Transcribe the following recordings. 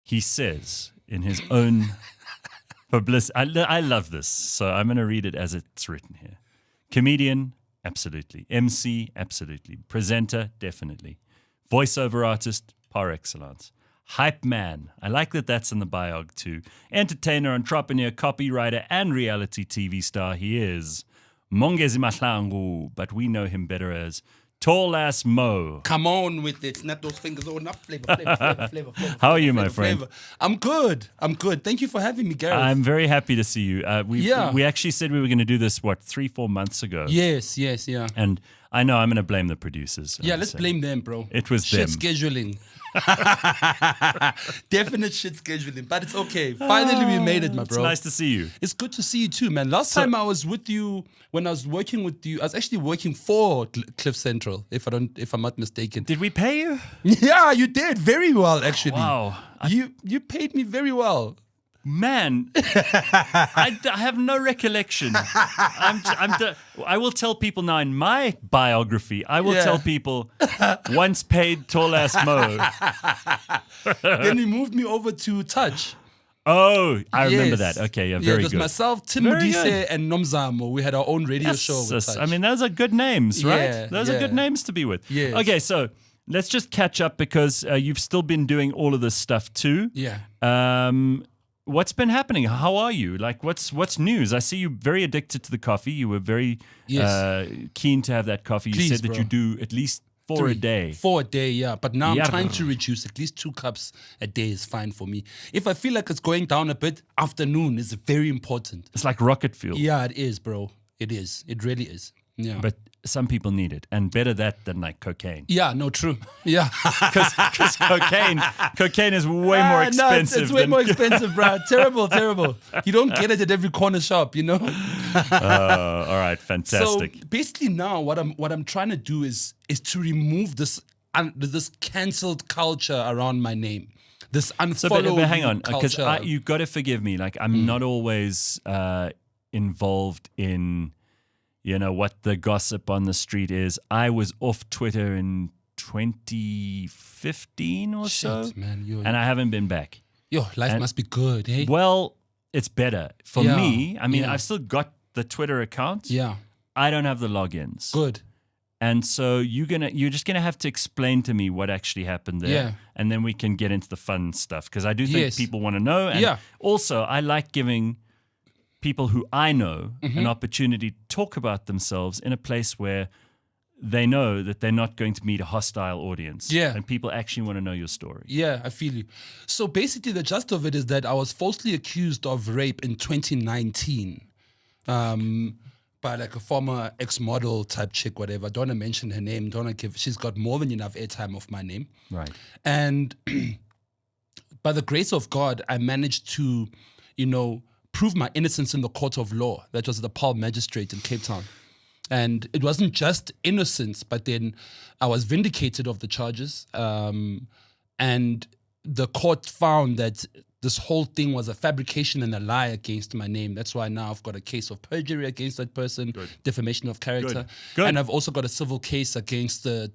he says in his own publicity, I love this, so I'm going to read it as it's written here. Comedian, absolutely. MC, absolutely. Presenter, definitely. Voiceover artist, par excellence. Hype man, I like that that's in the biog too. Entertainer, entrepreneur, copywriter, and reality TV star he is. Mongezi Mahlangu, but we know him better as Tol A Mo. Come on with it. Snap those fingers. Oh, not flavor. How are you, my friend? I'm good. Thank you for having me, Gareth. I'm very happy to see you. We actually said we were going to do this, 3-4 months ago? Yes, yeah. And I know I'm going to blame the producers. Yeah, let's blame them, bro. It was shit them. scheduling. Definite shit scheduling, but it's okay. Finally, we made it, my bro. It's nice to see you. It's good to see you too, man. Last time I was with you, when I was working with you, I was actually working for Cliff Central, if I'm not mistaken. Did we pay you? Yeah, you did very well, actually. Wow. You paid me very well. Man, I have no recollection. I will tell people now in my biography, I will tell people once paid Tol A Mo. Then he moved me over to Touch. Oh, I remember that. Okay, yeah, very it was good. myself, Tim Modise, and Nomzamo. We had our own radio show with Touch. I mean, those are good names, right? Yeah, those are good names to be with. Yes. Okay, so let's just catch up because you've still been doing all of this stuff too. Yeah. What's been happening? How are you? Like, what's news? I see you very addicted to the coffee. You were very keen to have that coffee. You said that you do at least 4 a day. 4 a day, yeah. But now I'm trying to reduce. At least 2 cups a day is fine for me. If I feel like it's going down a bit, afternoon is very important. It's like rocket fuel. Yeah, it is, bro. It is. It really is. Yeah. But some people need it, and better that than like cocaine. Yeah, no, true. Yeah, because cocaine is way more expensive. No, it's way more expensive, bro. Terrible. You don't get it at every corner shop, you know. All right, fantastic. So basically, now what I'm trying to do is to remove this cancelled culture around my name. This unfollowed but hang on, because culture. you got to forgive me. Like I'm not always involved in, what the gossip on the street is. I was off Twitter in 2015 or so, man, and I haven't been back. Yo, life must be good, eh? Well, it's better for me. I mean, yeah. I've still got the Twitter account. Yeah, I don't have the logins. good. And so you're just gonna have to explain to me what actually happened there, and then we can get into the fun stuff because I do think people want to know. And also, I like giving people who I know an opportunity to talk about themselves in a place where they know that they're not going to meet a hostile audience. Yeah. And people actually want to know your story. Yeah, I feel you. So basically, the gist of it is that I was falsely accused of rape in 2019 by like a former ex-model type chick, whatever. Don't want to mention her name. Don't want to give. She's got more than enough airtime of my name. Right. And by the grace of God, I managed to, prove my innocence in the court of law. That was the Paarl Magistrate in Cape Town. And it wasn't just innocence, but then I was vindicated of the charges. And the court found that this whole thing was a fabrication and a lie against my name. That's why now I've got a case of perjury against that person, defamation of character. Good. And I've also got a civil case against the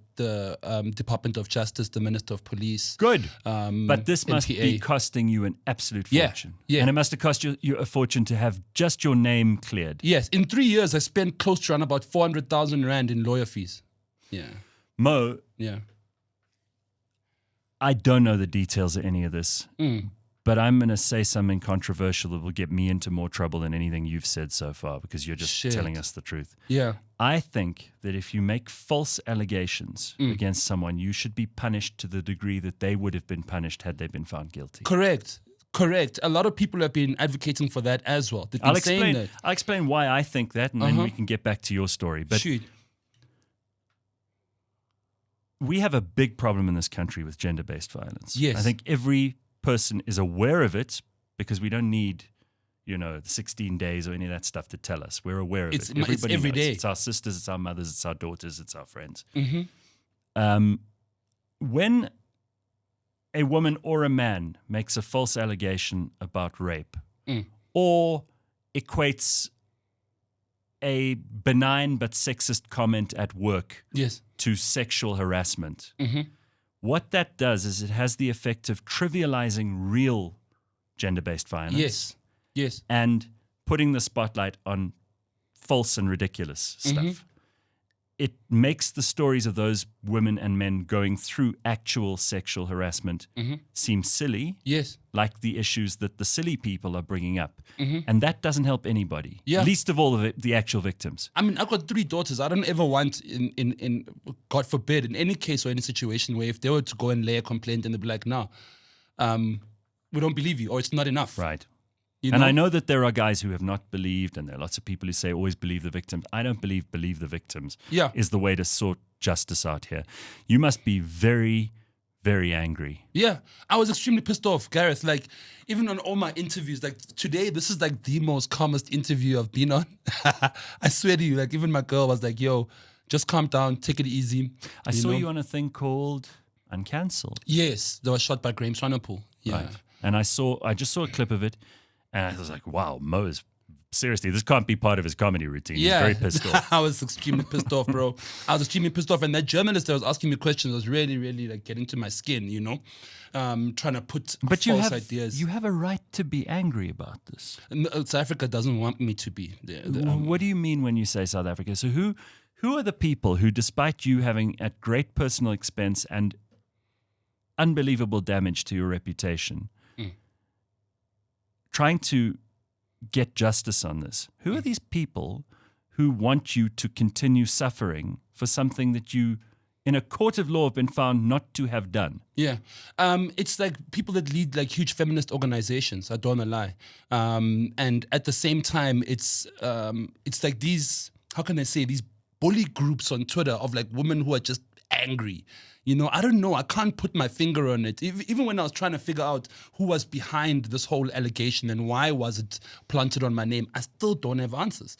Department of Justice, the Minister of Police. Good. But this must NPA. be costing you an absolute fortune. Yeah. And it must have cost you a fortune to have just your name cleared. Yes. In 3 years, I spent close to around about 400,000 Rand in lawyer fees. Yeah. Mo, Yeah. I don't know the details of any of this. But I'm going to say something controversial that will get me into more trouble than anything you've said so far because you're just telling us the truth. Yeah. I think that if you make false allegations against someone, you should be punished to the degree that they would have been punished had they been found guilty. Correct. A lot of people have been advocating for that as well. They've been saying that. I'll explain why I think that, and then we can get back to your story. But Shoot. we have a big problem in this country with gender-based violence. Yes. I think every person is aware of it because we don't need, the 16 days or any of that stuff to tell us. We're aware of it. Everybody it's every knows. day. It's our sisters, it's our mothers, it's our daughters, it's our friends. Mm-hmm. When a woman or a man makes a false allegation about rape or equates a benign but sexist comment at work Yes. to sexual harassment, what that does is it has the effect of trivializing real gender-based violence. Yes. And putting the spotlight on false and ridiculous stuff. It makes the stories of those women and men going through actual sexual harassment seem silly. Yes. Like the issues that the silly people are bringing up. And that doesn't help anybody. Yeah. Least of all the actual victims. I mean, I've got 3 daughters. I don't ever want, in God forbid, in any case or any situation where if they were to go and lay a complaint and they'd be like, no, we don't believe you, or it's not enough. Right. You And I know that there are guys who have not believed, and there are lots of people who say always believe the victims. I don't believe the victims is the way to sort justice out here. You must be very, very angry. Yeah, I was extremely pissed off, Gareth. Like, even on all my interviews, like today, this is like the most calmest interview I've been on. I swear to you, like even my girl was like, yo, just calm down, take it easy. I saw you on a thing called Uncancelled. Yes, they were shot by Graham Swanepoel. Yeah. Right. And I just saw a clip of it, and I was like, wow, Mo is seriously, this can't be part of his comedy routine. Yeah. He's very pissed off. I was extremely pissed off, bro. I was extremely pissed off. And that journalist that was asking me questions was really, really like getting to my skin, you know, trying to put false ideas. You have a right to be angry about this. South Africa doesn't want me to be. What do you mean when you say South Africa? So who are the people who, despite you having at great personal expense and unbelievable damage to your reputation, trying to get justice on this? Who are these people who want you to continue suffering for something that you, in a court of law, have been found not to have done? Yeah. It's like people that lead like huge feminist organizations, I don't wanna lie. And at the same time, it's like these, how can I say, these bully groups on Twitter of like women who are just angry. You know, I don't know. I can't put my finger on it. Even when I was trying to figure out who was behind this whole allegation and why was it planted on my name, I still don't have answers.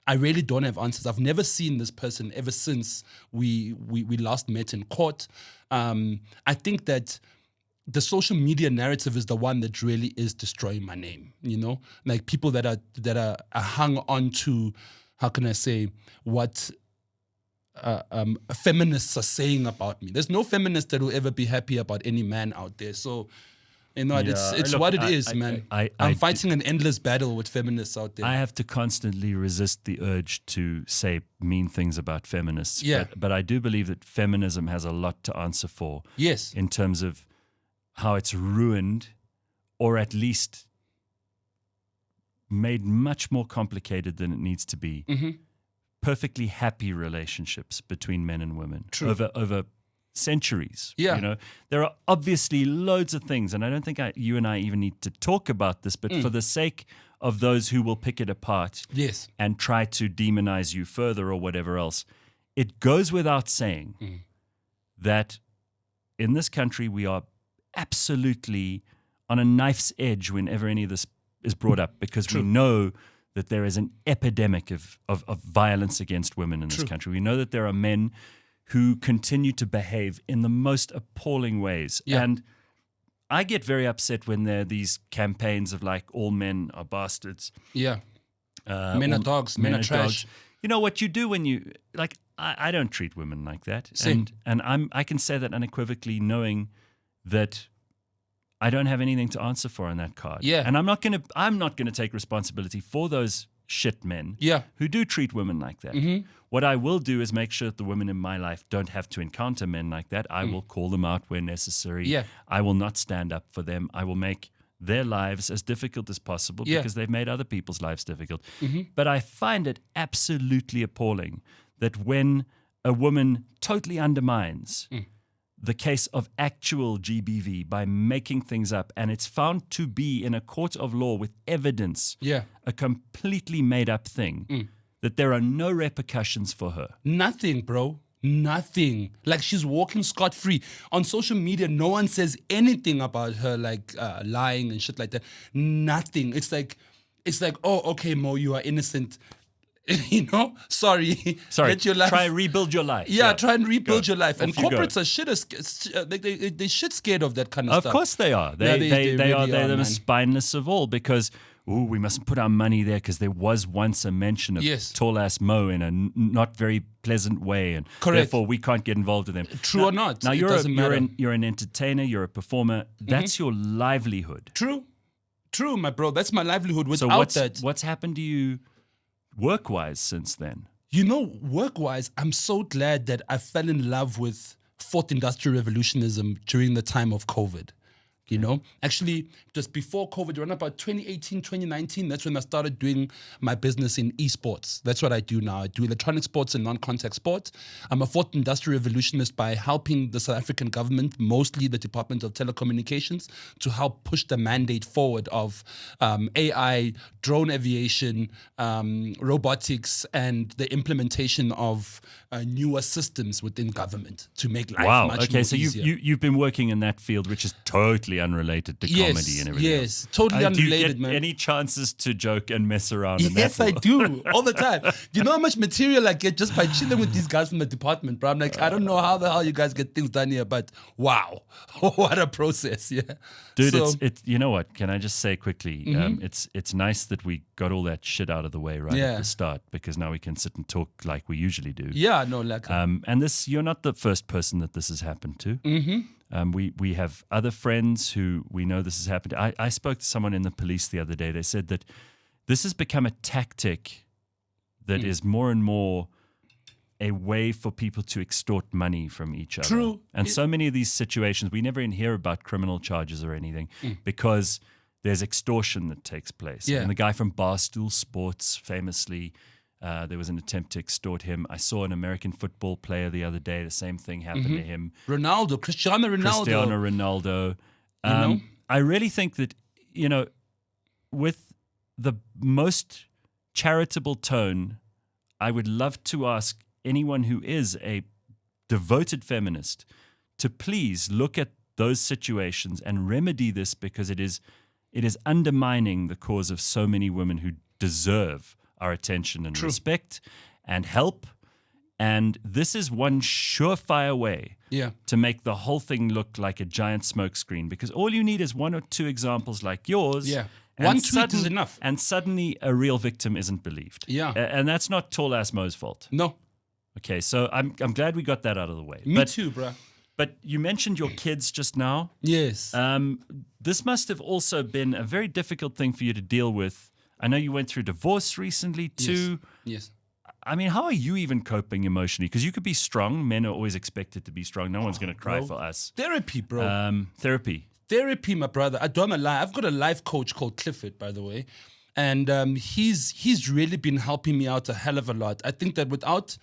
I really don't have answers. I've never seen this person ever since we last met in court. I think that the social media narrative is the one that really is destroying my name. You know, like people that are hung on to, how can I say, what feminists are saying about me. There's no feminist that will ever be happy about any man out there. So, you know, it's what it is, man. I'm fighting an endless battle with feminists out there. I have to constantly resist the urge to say mean things about feminists. Yeah. But I do believe that feminism has a lot to answer for. Yes. In terms of how it's ruined, or at least made much more complicated than it needs to be. Perfectly happy relationships between men and women over centuries. Yeah. You know, there are obviously loads of things, and I don't think you and I even need to talk about this, but for the sake of those who will pick it apart and try to demonize you further or whatever else, it goes without saying that in this country we are absolutely on a knife's edge whenever any of this is brought up, because we know that there is an epidemic of violence against women in this country. We know that there are men who continue to behave in the most appalling ways. Yeah. And I get very upset when there are these campaigns of like, all men are bastards. Yeah. Men are dogs. Men are trash. Dogs. You know what you do when you, like, I don't treat women like that. Same. And I can say that unequivocally, knowing that I don't have anything to answer for on that card. Yeah. And I'm not gonna take responsibility for those shit men who do treat women like that. What I will do is make sure that the women in my life don't have to encounter men like that. I will call them out where necessary. Yeah. I will not stand up for them. I will make their lives as difficult as possible because they've made other people's lives difficult. But I find it absolutely appalling that when a woman totally undermines the case of actual GBV by making things up, and it's found to be in a court of law with evidence, a completely made up thing, that there are no repercussions for her. Nothing, bro. Nothing. Like, she's walking scot-free. On social media, no one says anything about her, like, lying and shit like that. Nothing. It's like, oh, okay, Mo, you are innocent. You know, sorry. Let your life. Try and rebuild your life. Yeah, try and rebuild your life. And Off you corporates are shit scared of that kind of stuff. Of course they are. They really are man. the spineless of all, because ooh, we mustn't put our money there because there was once a mention of Yes. Tol A Mo in a not very pleasant way, and Correct. therefore we can't get involved with them. True or not, Now it you're doesn't matter. you're an entertainer, you're a performer. That's your livelihood. True, my bro. That's my livelihood. So Without what's happened to you work-wise since then? You know, work-wise, I'm so glad that I fell in love with fourth industrial revolutionism during the time of COVID. You know, actually, just before COVID, around about 2018, 2019, that's when I started doing my business in esports. That's what I do now. I do electronic sports and non-contact sports. I'm a fourth industrial revolutionist by helping the South African government, mostly the Department of Telecommunications, to help push the mandate forward of AI, drone aviation, robotics, and the implementation of newer systems within government to make life much more so easier. you've been working in that field, which is totally unrelated to comedy and everything else. Yes, totally Do you unrelated, get man. any chances to joke and mess around in that Yes, I world? do. All the time. Do you know how much material I get just by chilling with these guys from the department, bro? I'm like, I don't know how the hell you guys get things done here, but wow. What a process, yeah. Dude, So, it's you know what? Can I just say quickly? It's nice that we got all that shit out of the way right Yeah. at the start, because now we can sit and talk like we usually do. yeah, no, like, And this, you're not the first person that this has happened to. We have other friends who we know this has happened to. I spoke to someone in the police the other day. They said that this has become a tactic that is more and more a way for people to extort money from each other. True. And so many of these situations, we never even hear about criminal charges or anything because there's extortion that takes place. Yeah. And the guy from Barstool Sports famously, there was an attempt to extort him. I saw an American football player the other day. The same thing happened to him. Cristiano Ronaldo. Know? I really think that, with the most charitable tone, I would love to ask anyone who is a devoted feminist to please look at those situations and remedy this, because it is undermining the cause of so many women who deserve our attention and respect and help. And this is one surefire way to make the whole thing look like a giant smokescreen, because all you need is one or two examples like yours. Yeah. and One tweet is enough. And suddenly a real victim isn't believed. Yeah. And that's not Tol A Mo's fault. No, Okay, so I'm glad we got that out of the way. me too, bro. But you mentioned your kids just now. Yes. This must have also been a very difficult thing for you to deal with. I know you went through divorce recently too. Yes. I mean, how are you even coping emotionally? Because you could be strong. Men are always expected to be strong. No one's going to cry bro. for us. Therapy, bro. Therapy. Therapy, my brother. I've got a life coach called Clifford, by the way, and he's really been helping me out a hell of a lot. I think that without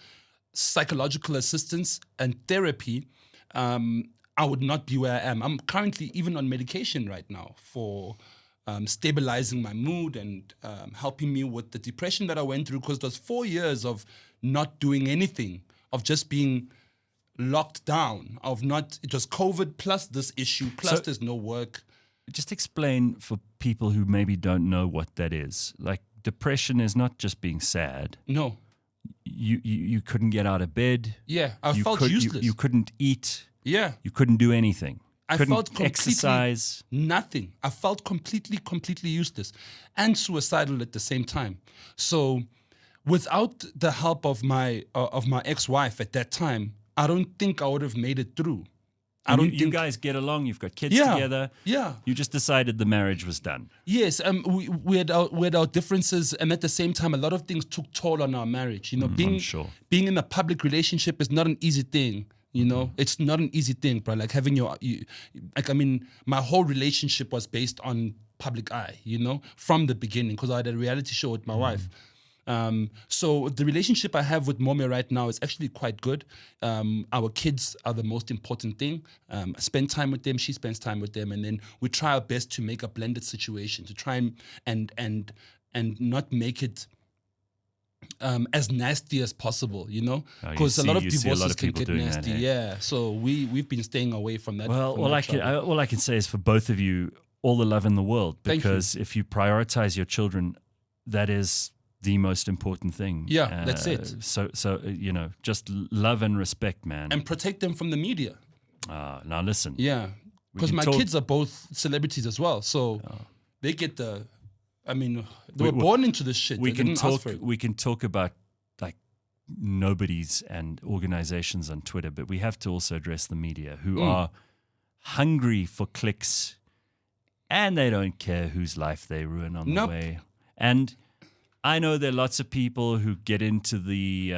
psychological assistance and therapy, I would not be where I am. I'm currently even on medication right now for stabilizing my mood and helping me with the depression that I went through, because it was 4 years of not doing anything, of just being locked down, it was COVID plus this issue, plus there's no work. Just explain for people who maybe don't know what that is. Like, depression is not just being sad. No. You couldn't get out of bed. Yeah, I felt useless. You couldn't eat. Yeah. You couldn't do anything. I couldn't felt completely exercise. Nothing. I felt completely useless and suicidal at the same time. So, without the help of my ex-wife at that time, I don't think I would have made it through. You guys get along. You've got kids together. Yeah. You just decided the marriage was done. Yes. We had our differences, and at the same time, a lot of things took toll on our marriage. You know, being in a public relationship is not an easy thing. You know, it's not an easy thing, bro. Like having my whole relationship was based on public eye, you know, from the beginning, because I had a reality show with my wife. So the relationship I have with Mommy right now is actually quite good. Our kids are the most important thing. I spend time with them, she spends time with them, and then we try our best to make a blended situation, to try and not make it as nasty as possible, you know, because a lot of divorces can get nasty. Yeah, so we've been staying away from that. Well, all I can say is, for both of you, all the love in the world, because if you prioritize your children, that is the most important thing. Yeah, that's it. So just love and respect, man, and protect them from the media. Now listen. Yeah, because my kids are both celebrities as well, so they get the I mean, they were born into this shit. We They can didn't ask talk. for it. We can talk about like nobodies and organizations on Twitter, but we have to also address the media who are hungry for clicks, and they don't care whose life they ruin on the way. And I know there are lots of people who get into the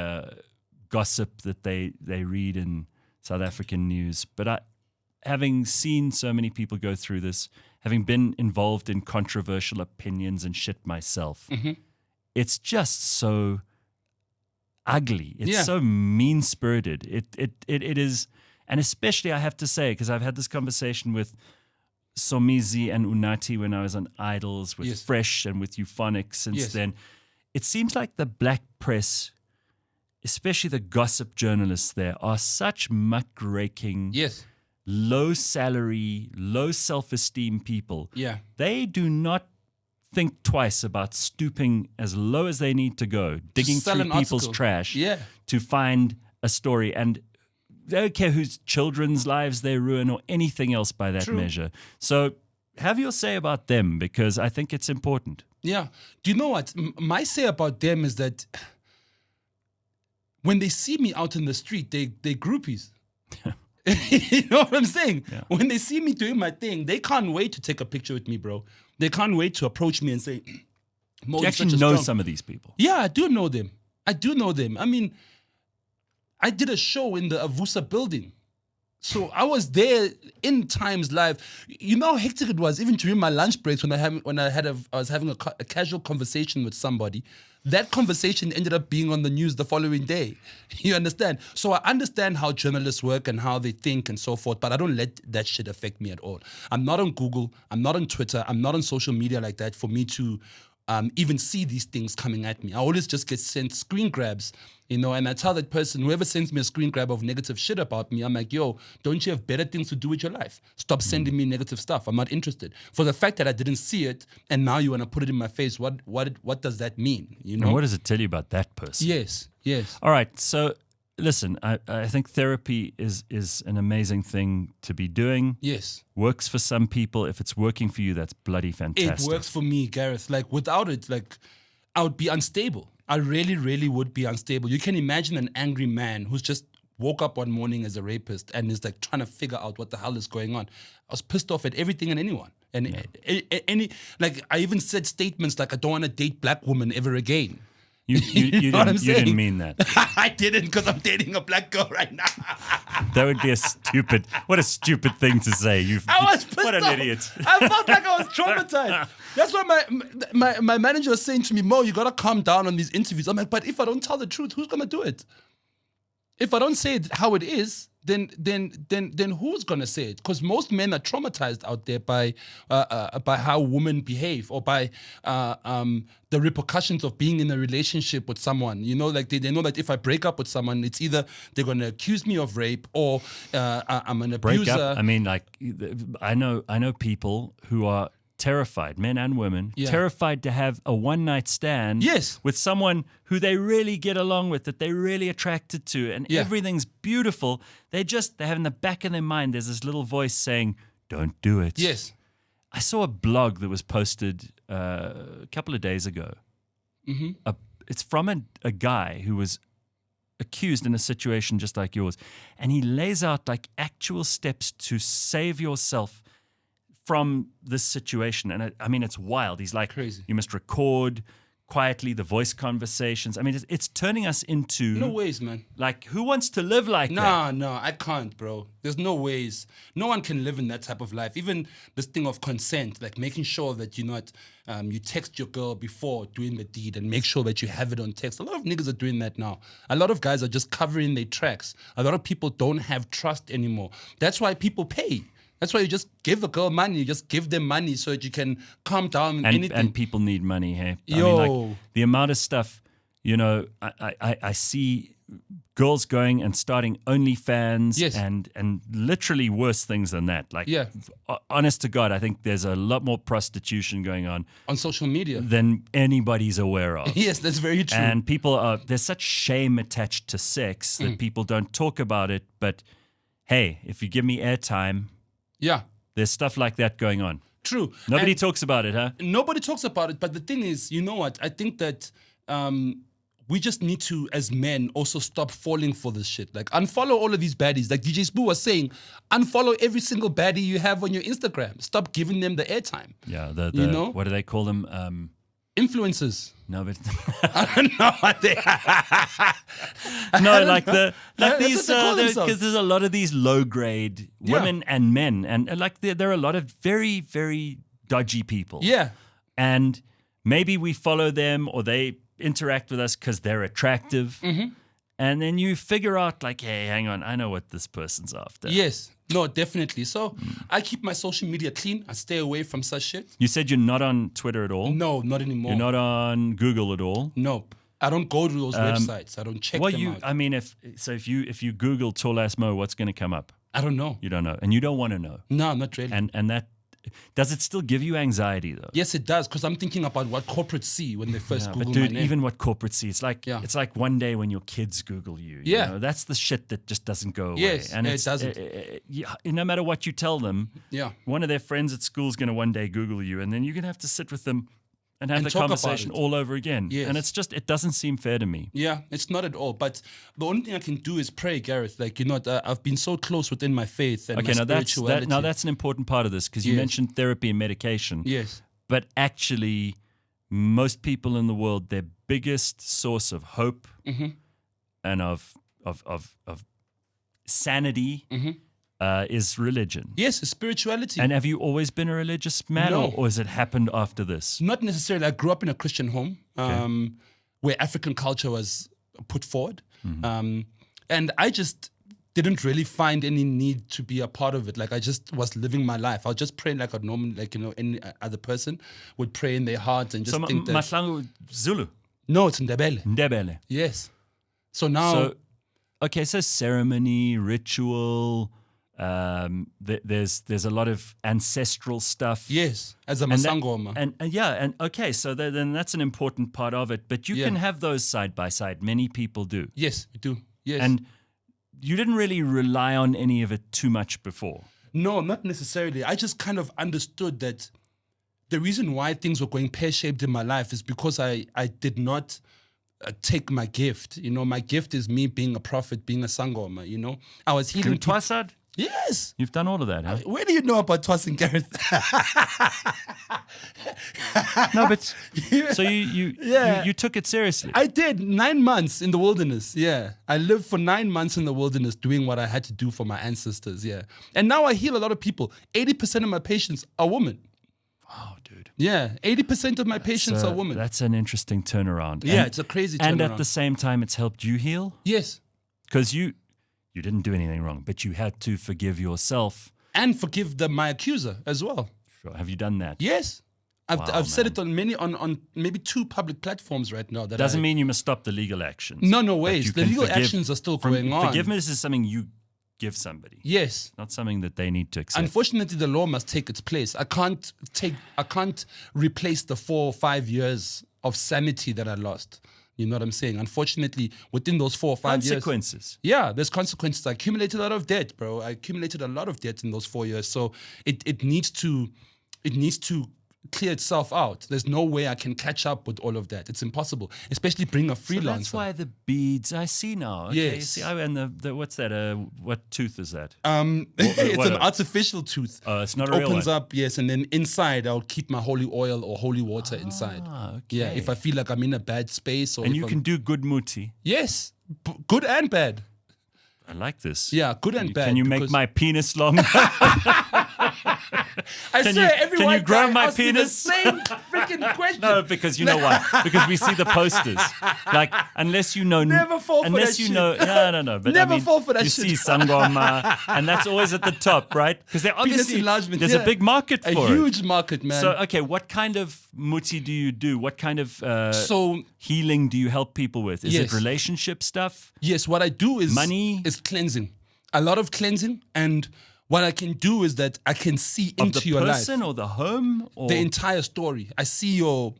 gossip that they read in South African news, but having seen so many people go through this, having been involved in controversial opinions and shit myself, it's just so ugly. It's so mean-spirited. It is, and especially I have to say, because I've had this conversation with Somizi and Unati when I was on Idols, with Fresh and with Euphonic since then. It seems like the black press, especially the gossip journalists there, are such muckraking, low salary, low self-esteem people. Yeah. They do not think twice about stooping as low as they need to go, digging through people's trash to find a story. And they don't care whose children's lives they ruin or anything else by that measure. So have your say about them, because I think it's important. Yeah. Do you know what? My say about them is that when they see me out in the street, they groupies. You know what I'm saying? Yeah. When they see me doing my thing, they can't wait to take a picture with me, bro. They can't wait to approach me and say, Mo, you actually know some of these people. Yeah, I do know them. I mean, I did a show in the Avusa building. So I was there in Times Live. You know how hectic it was, even during my lunch breaks when I was having a casual conversation with somebody. That conversation ended up being on the news the following day. You understand? So I understand how journalists work and how they think and so forth, but I don't let that shit affect me at all. I'm not on Google. I'm not on Twitter. I'm not on social media like that for me to even see these things coming at me. I always just get sent screen grabs, and I tell that person, whoever sends me a screen grab of negative shit about me, I'm like, yo, don't you have better things to do with your life? Stop sending me negative stuff. I'm not interested. For the fact that I didn't see it and now you want to put it in my face, what does that mean? And what does it tell you about that person? Yes. All right, so listen, I think therapy is an amazing thing to be doing. Yes. Works for some people. If it's working for you, that's bloody fantastic. It works for me, Gareth. Like, without it, I would be unstable. I really, really would be unstable. You can imagine an angry man who's just woke up one morning as a rapist and is trying to figure out what the hell is going on. I was pissed off at everything and anyone. And I even said statements like, I don't want to date black women ever again. You didn't mean that. I didn't, because I'm dating a black girl right now. That would be a stupid thing to say. I was pissed What an off. idiot. I felt like I was traumatized. That's why my manager was saying to me, Mo, you got to calm down on these interviews. I'm like, but if I don't tell the truth, who's going to do it? If I don't say it how it is, then who's gonna say it? Because most men are traumatized out there by how women behave, or by the repercussions of being in a relationship with someone. They know that if I break up with someone, it's either they're gonna accuse me of rape or I'm an abuser. Break up. I mean, I know people who are terrified, men and women, terrified to have a one-night stand with someone who they really get along with, that they're really attracted to, and everything's beautiful. They have in the back of their mind, there's this little voice saying, don't do it. Yes. I saw a blog that was posted a couple of days ago. Mm-hmm. It's from a guy who was accused in a situation just like yours, and he lays out actual steps to save yourself from this situation. And I mean, it's wild. He's like, crazy. You must record quietly the voice conversations. I mean, it's turning us into... No ways, man. Who wants to live like that? No, I can't, bro. There's no ways. No one can live in that type of life. Even this thing of consent, making sure that you text your girl before doing the deed and make sure that you have it on text. A lot of niggas are doing that now. A lot of guys are just covering their tracks. A lot of people don't have trust anymore. That's why people pay. That's why you just give a girl money. You just give them money so that you can calm down and anything. And people need money, hey? I mean, the amount of stuff, I see girls going and starting OnlyFans and literally worse things than that. Honest to God, I think there's a lot more prostitution going on social media than anybody's aware of. Yes, that's very true. And there's such shame attached to sex that people don't talk about it. But hey, if you give me airtime... Yeah. There's stuff like that going on. True. Nobody And talks about it, huh? nobody talks about it. But the thing is, you know what? I think that we just need to, as men, also stop falling for this shit. Like, unfollow all of these baddies. Like DJ Spoo was saying, unfollow every single baddie you have on your Instagram. Stop giving them the airtime. Yeah, You know? what do they call them? Influencers. No, but I don't know what they no, like That's these what they call themselves. because there's a lot of these low grade women and men, and like there are a lot of very, very dodgy people. Yeah. And maybe we follow them or they interact with us because they're attractive. Mm-hmm. And then you figure out, like, hey, hang on, I know what this person's after. Yes. No, definitely. So I keep my social media clean. I stay away from such shit. You said you're not on Twitter at all? No, not anymore. You're not on Google at all? Nope. I don't go to those websites. I don't check them out. I mean, if you Google Tol A Mo, what's going to come up? I don't know. You don't know. And you don't want to know. No, not really. And that, does it still give you anxiety, though? Yes, it does, because I'm thinking about what corporates see when they first Yeah, Google but dude, my name. even what corporate see, it's like Yeah. it's like one day when your kids Google you. You Yeah. know? That's the shit that just doesn't go away. Yes, and yeah, it it's, doesn't. Yeah, no matter what you tell them, Yeah. one of their friends at school is going to one day Google you, and then you're going to have to sit with them and have And the talk about conversation it. all over again. Yes. And it's just, it doesn't seem fair to me. Yeah, it's not at all. But the only thing I can do is pray, Gareth. Like, you know, I've been so close within my faith and Okay, my now spirituality. that's an important part of this, because you Yes. mentioned therapy and medication. Yes. But actually, most people in the world, their biggest source of hope Mm-hmm. and of sanity is religion. Yes, it's spirituality. And have you always been a religious man, No. or has it happened after this? Not necessarily. I grew up in a Christian home where African culture was put forward. Mm-hmm. And I just didn't really find any need to be a part of it. Like, I just was living my life. I was just praying like a normal, like, you know, any other person would pray in their heart and just So think that. Mahlangu Zulu, No, it's Ndebele. Ndebele. Yes. So now. So, okay, so ceremony, ritual. There's a lot of ancestral stuff. yes, as a And that- sangoma. And okay, so then that's an important part of it. But you Yeah. can have those side by side. Many people do. Yes, we do. Yes. And you didn't really rely on any of it too much before. No, not necessarily. I just kind of understood that the reason why things were going pear-shaped in my life is because I did not take my gift. You know, my gift is me being a prophet, being a sangoma, you know. I was healing people. Twasad? Yes. You've done all of that, huh? Where do you know about tossing Gareth? No, but so you took it seriously. I did 9 months in the wilderness. Yeah. I lived for 9 months in the wilderness doing what I had to do for my ancestors. Yeah. And now I heal a lot of people. 80% of my patients are women. Wow, dude. Yeah. 80% of my patients are women. That's an interesting turnaround. Yeah, And- it's a crazy And turnaround. at the same time, it's helped you heal, Yes. because you didn't do anything wrong, but you had to forgive yourself. And forgive my accuser as well. Sure. Have you done that? Yes. Wow, I've said man. it on maybe 2 public platforms right now. That Doesn't mean you must stop the legal actions. No But ways. you The can legal forgive- actions are still going on. Forgiveness is something you give somebody, Yes. not something that they need to accept. Unfortunately, the law must take its place. I can't replace the 4 or 5 years of sanity that I lost. You know what I'm saying? Unfortunately, within those 4 or 5 years. Consequences. Yeah, there's consequences. I accumulated a lot of debt, bro. I accumulated a lot of debt in those 4 years. So it needs to clear itself out. There's no way I can catch up with all of that. It's impossible, especially being a freelancer. So that's why the beads I see now. Okay, Yes. See, and the what's that? What tooth is that? It's what an a- artificial tooth. It's not a It real opens one. up, yes, and then inside I'll keep my holy oil or holy water inside. Okay. Yeah, if I feel like I'm in a bad space, or And if you I'm- can do good muti. yes, good and bad. I like this. Yeah, good and bad. Can you make because- my penis long? I Can swear, you- every can you white grow guy my asks me the penis? same freaking question. No, because you know why? Because we see the posters. Like, unless you know, Never fall for unless that you shit. know, no. But Never I mean, fall for that you shit. see sangoma, and that's always at the top, right? Because they obviously enlargement, there's yeah. a big market A for huge market, it. man. So, okay, what kind of muti do you do? What kind of So healing do you help people with? Is it Yes. relationship stuff? yes, what I do is Money? is cleansing. A lot of cleansing, and what I can do is that I can see Of into the your life. person or the home? Or The entire story. I see your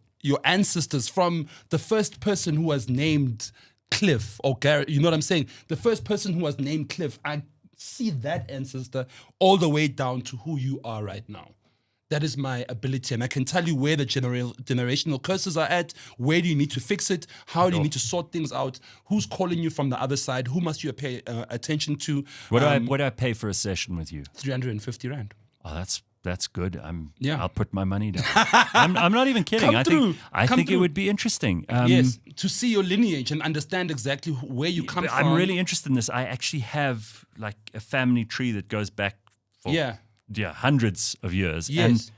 ancestors from the first person who was named Cliff or Gareth. You know what I'm saying? The first person who was named Cliff. I see that ancestor all the way down to who you are right now. That is my ability. And I can tell you where the generational curses are at, where do you need to fix it, how do you need to sort things out, who's calling you from the other side, who must you pay attention to. What do I pay for a session with you? 350 Rand. Oh, that's good. Yeah. I'll put my money down. I'm not even kidding. I think it would be interesting. Yes, to see your lineage and understand exactly where you come from. I'm really interested in this. I actually have like a family tree that goes back for hundreds of years. Yes.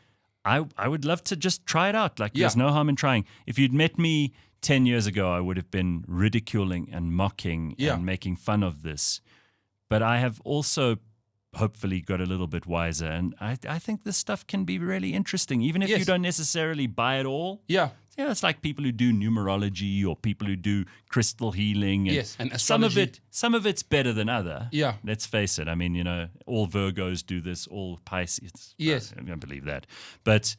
And I would love to just try it out. Like there's no harm in trying. If you'd met me 10 years ago, I would have been ridiculing and mocking and making fun of this. But I have also hopefully got a little bit wiser. And I think this stuff can be really interesting, even if you don't necessarily buy it all. Yeah. Yeah, it's like people who do numerology or people who do crystal healing. And and some astrology. of it's better than other. Yeah. Let's face it. I mean, all Virgos do this, all Pisces. Yes. I don't believe that. But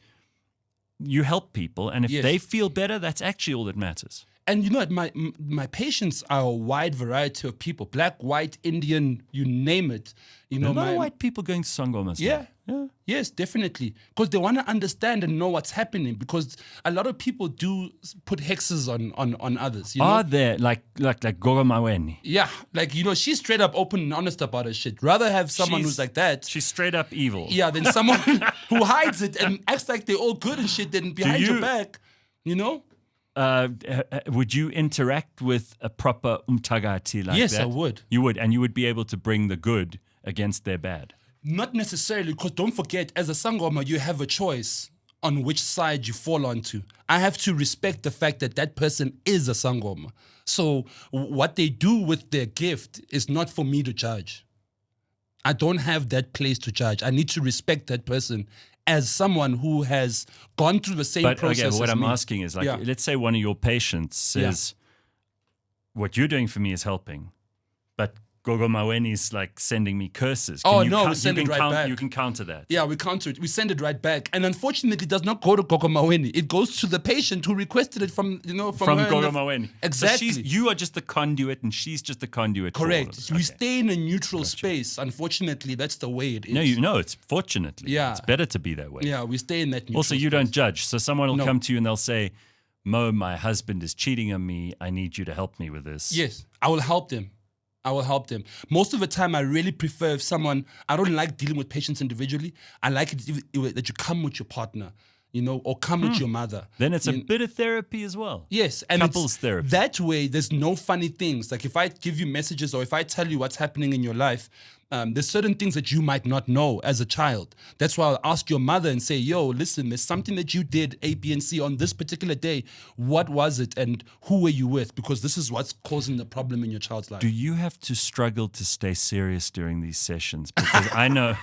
you help people, and if they feel better, that's actually all that matters. And you know what, my patients are a wide variety of people. Black, white, Indian, you name it. You know, a lot of white people going to sangomas. Yeah. Yes, definitely. Because they want to understand and know what's happening. Because a lot of people do put hexes on others. You know? Are there like Goro Maweni? Yeah, like, she's straight up open and honest about her shit. Rather have someone who's like that. She's straight up evil. Yeah, than someone who hides it and acts like they're all good and shit, then behind your back, Would you interact with a proper umtagati like that? Yes, I would. You would, and you would be able to bring the good against their bad. Not necessarily, because don't forget, as a sangoma, you have a choice on which side you fall onto. I have to respect the fact that that person is a sangoma. So what they do with their gift is not for me to judge. I don't have that place to judge. I need to respect that person as someone who has gone through the same process. But what as I'm me. asking is, let's say one of your patients says, what you're doing for me is helping, but Gogo Maweni's like sending me curses. We send it right back. You can counter that. Yeah, we counter it. We send it right back. And unfortunately, it does not go to Gogo Maweni. It goes to the patient who requested it from her Gogo Maweni. Exactly. So you are just the conduit and she's just the conduit. Correct. We stay in a neutral space. Unfortunately, that's the way it is. No, it's fortunately. Yeah. It's better to be that way. Yeah, we stay in that neutral Also, you space. don't judge. So someone will come to you and they'll say, Mo, my husband is cheating on me. I need you to help me with this. Yes, I will help them. Most of the time, I really prefer I don't like dealing with patients individually. I like it that you come with your partner, or come with your mother. Then it's a bit of therapy as well. Yes. And couples therapy. That way, there's no funny things. Like if I give you messages or if I tell you what's happening in your life, there's certain things that you might not know as a child. That's why I'll ask your mother and say, yo, listen, there's something that you did A, B, and C on this particular day. What was it and who were you with? Because this is what's causing the problem in your child's life. Do you have to struggle to stay serious during these sessions? Because I know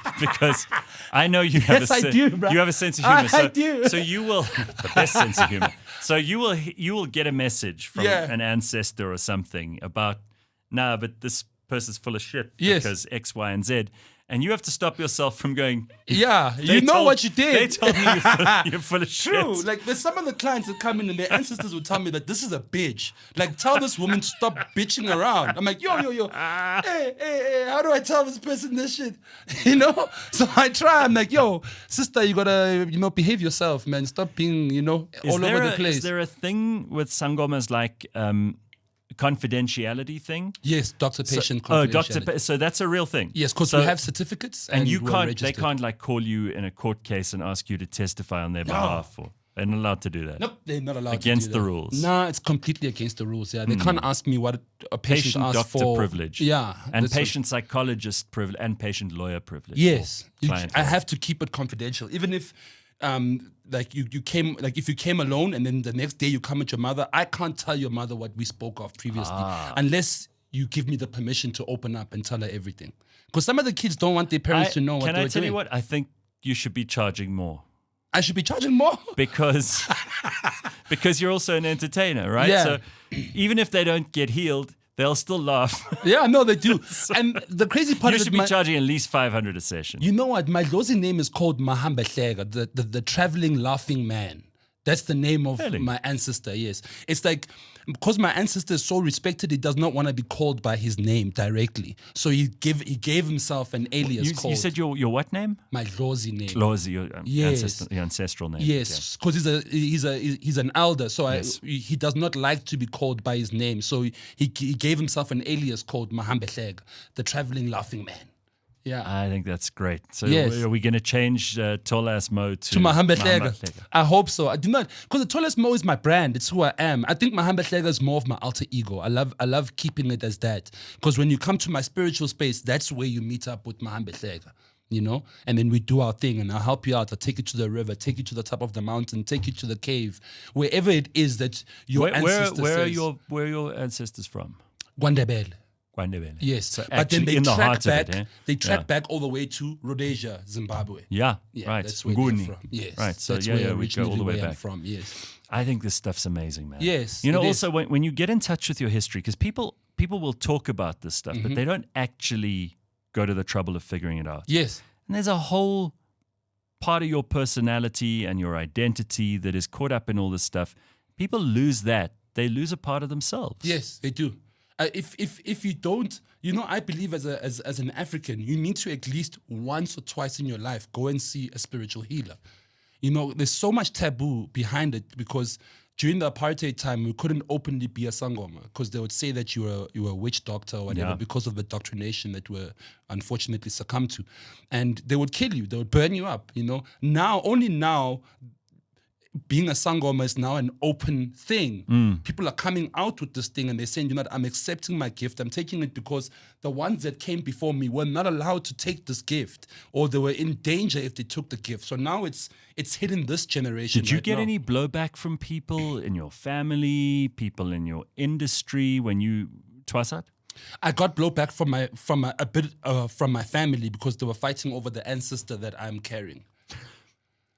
you have Yes, I do, bro. You have a sense of humor. I do. So you will the best sense of humor. So you will get a message from an ancestor or something about but this person's full of shit because X, Y, and Z. And you have to stop yourself from going, you know what you did. They told me you're full of shit. True. Like there's some of the clients that come in and their ancestors will tell me that this is a bitch. Like tell this woman to stop bitching around. I'm like, yo. Hey, how do I tell this person this shit? So I try. I'm like, yo, sister, you gotta, behave yourself, man. Stop being, all over the place. Is there a thing with sangomas like confidentiality thing? Yes, doctor-patient confidentiality. So that's a real thing. Yes, because we have certificates and you we're can't. registered. They can't like call you in a court case and ask you to testify on their behalf. They're not allowed to do that. Nope, they're not allowed against to do that. the rules. No, it's completely against the rules. Yeah, they can't ask me what a patient asks doctor for. privilege. Yeah, and patient psychologist privilege and patient lawyer privilege. Yes, I have to keep it confidential, even if. If you came alone and then the next day you come with your mother, I can't tell your mother what we spoke of previously unless you give me the permission to open up and tell her everything. Because some of the kids don't want their parents to know what they're doing. Can I tell you what? I think you should be charging more. I should be charging more? Because you're also an entertainer, right? Yeah. So even if they don't get healed, they'll still laugh. Yeah, no, they do. And the crazy part is you should be charging at least 500 a session. You know what? My Lozi name is called Mahambehlega, the traveling laughing man. That's the name of Really? my ancestor, yes. It's like, because my ancestor is so respected, he does not want to be called by his name directly. So he gave himself an alias called... You said your what name? My Lozi name. Lozi, your Yes. your ancestral name. Yes, because he's an elder, so Yes. he does not like to be called by his name. So he gave himself an alias called Mahambehleg, the traveling laughing man. Yeah. I think that's great. So Yes. are we going to change Tol A Mo to Mahambehleg. Mahambehleg? I hope so. I do not, because the Tol A Mo is my brand. It's who I am. I think Mahambehleg is more of my alter ego. I love keeping it as that, because when you come to my spiritual space, that's where you meet up with Mahambehleg. You know, and then we do our thing, and I'll help you out. I'll take you to the river, take you to the top of the mountain, take you to the cave, wherever it is that your ancestors. Where are your ancestors from? Gwandebele. Gwandebele. Yes, So but then actually they in the track heart back. of it, eh? They track Yeah. back all the way to Rhodesia, Zimbabwe. Yeah, Yeah, right. that's where they're Nguni. from. Yes, Right. So that's yeah, where we go originally all the way where I'm back. from. Yes, I think this stuff's amazing, man. Yes, You know, it is. also when you get in touch with your history, because people will talk about this stuff, Mm-hmm. but they don't actually go to the trouble of figuring it out. yes, And there's a whole part of your personality and your identity that is caught up in all this stuff. People lose that. They lose a part of themselves. yes, they do. If you don't, you know, I believe as an African, you need to at least once or twice in your life go and see a spiritual healer. You know, there's so much taboo behind it, because during the apartheid time, we couldn't openly be a sangoma, because they would say that you were a witch doctor or whatever, Yeah. because of the doctrination that we're unfortunately succumbed to, and they would kill you, they would burn you up. You know, only now. Being a sangoma is now an open thing. People are coming out with this thing and they're saying, you know what, I'm accepting my gift. I'm taking it because the ones that came before me were not allowed to take this gift, or they were in danger if they took the gift. So now it's hitting this generation. Did you right get now. any blowback from people in your family, people in your industry when you twasat? I got blowback from my family, because they were fighting over the ancestor that I'm carrying.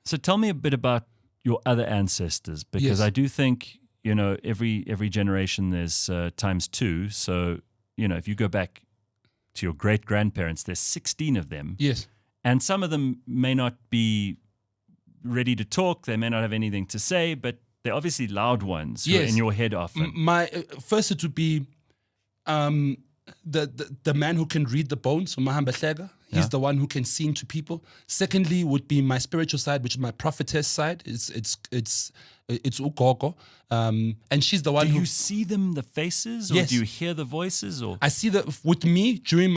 So tell me a bit about your other ancestors, because Yes. I do think, you know, every generation there's times two. So, you know, if you go back to your great grandparents, there's 16 of them, Yes. and some of them may not be ready to talk. They may not have anything to say, but they're obviously loud ones who are Yes. in your head often. My first, it would be the man who can read the bones, Mahambehlega. He's Yeah. the one who can see into people. Secondly, would be my spiritual side, which is my prophetess side. It's Ugogo, and she's the one Do who you see them, the faces, or Yes. do you hear the voices? Or I see that with me during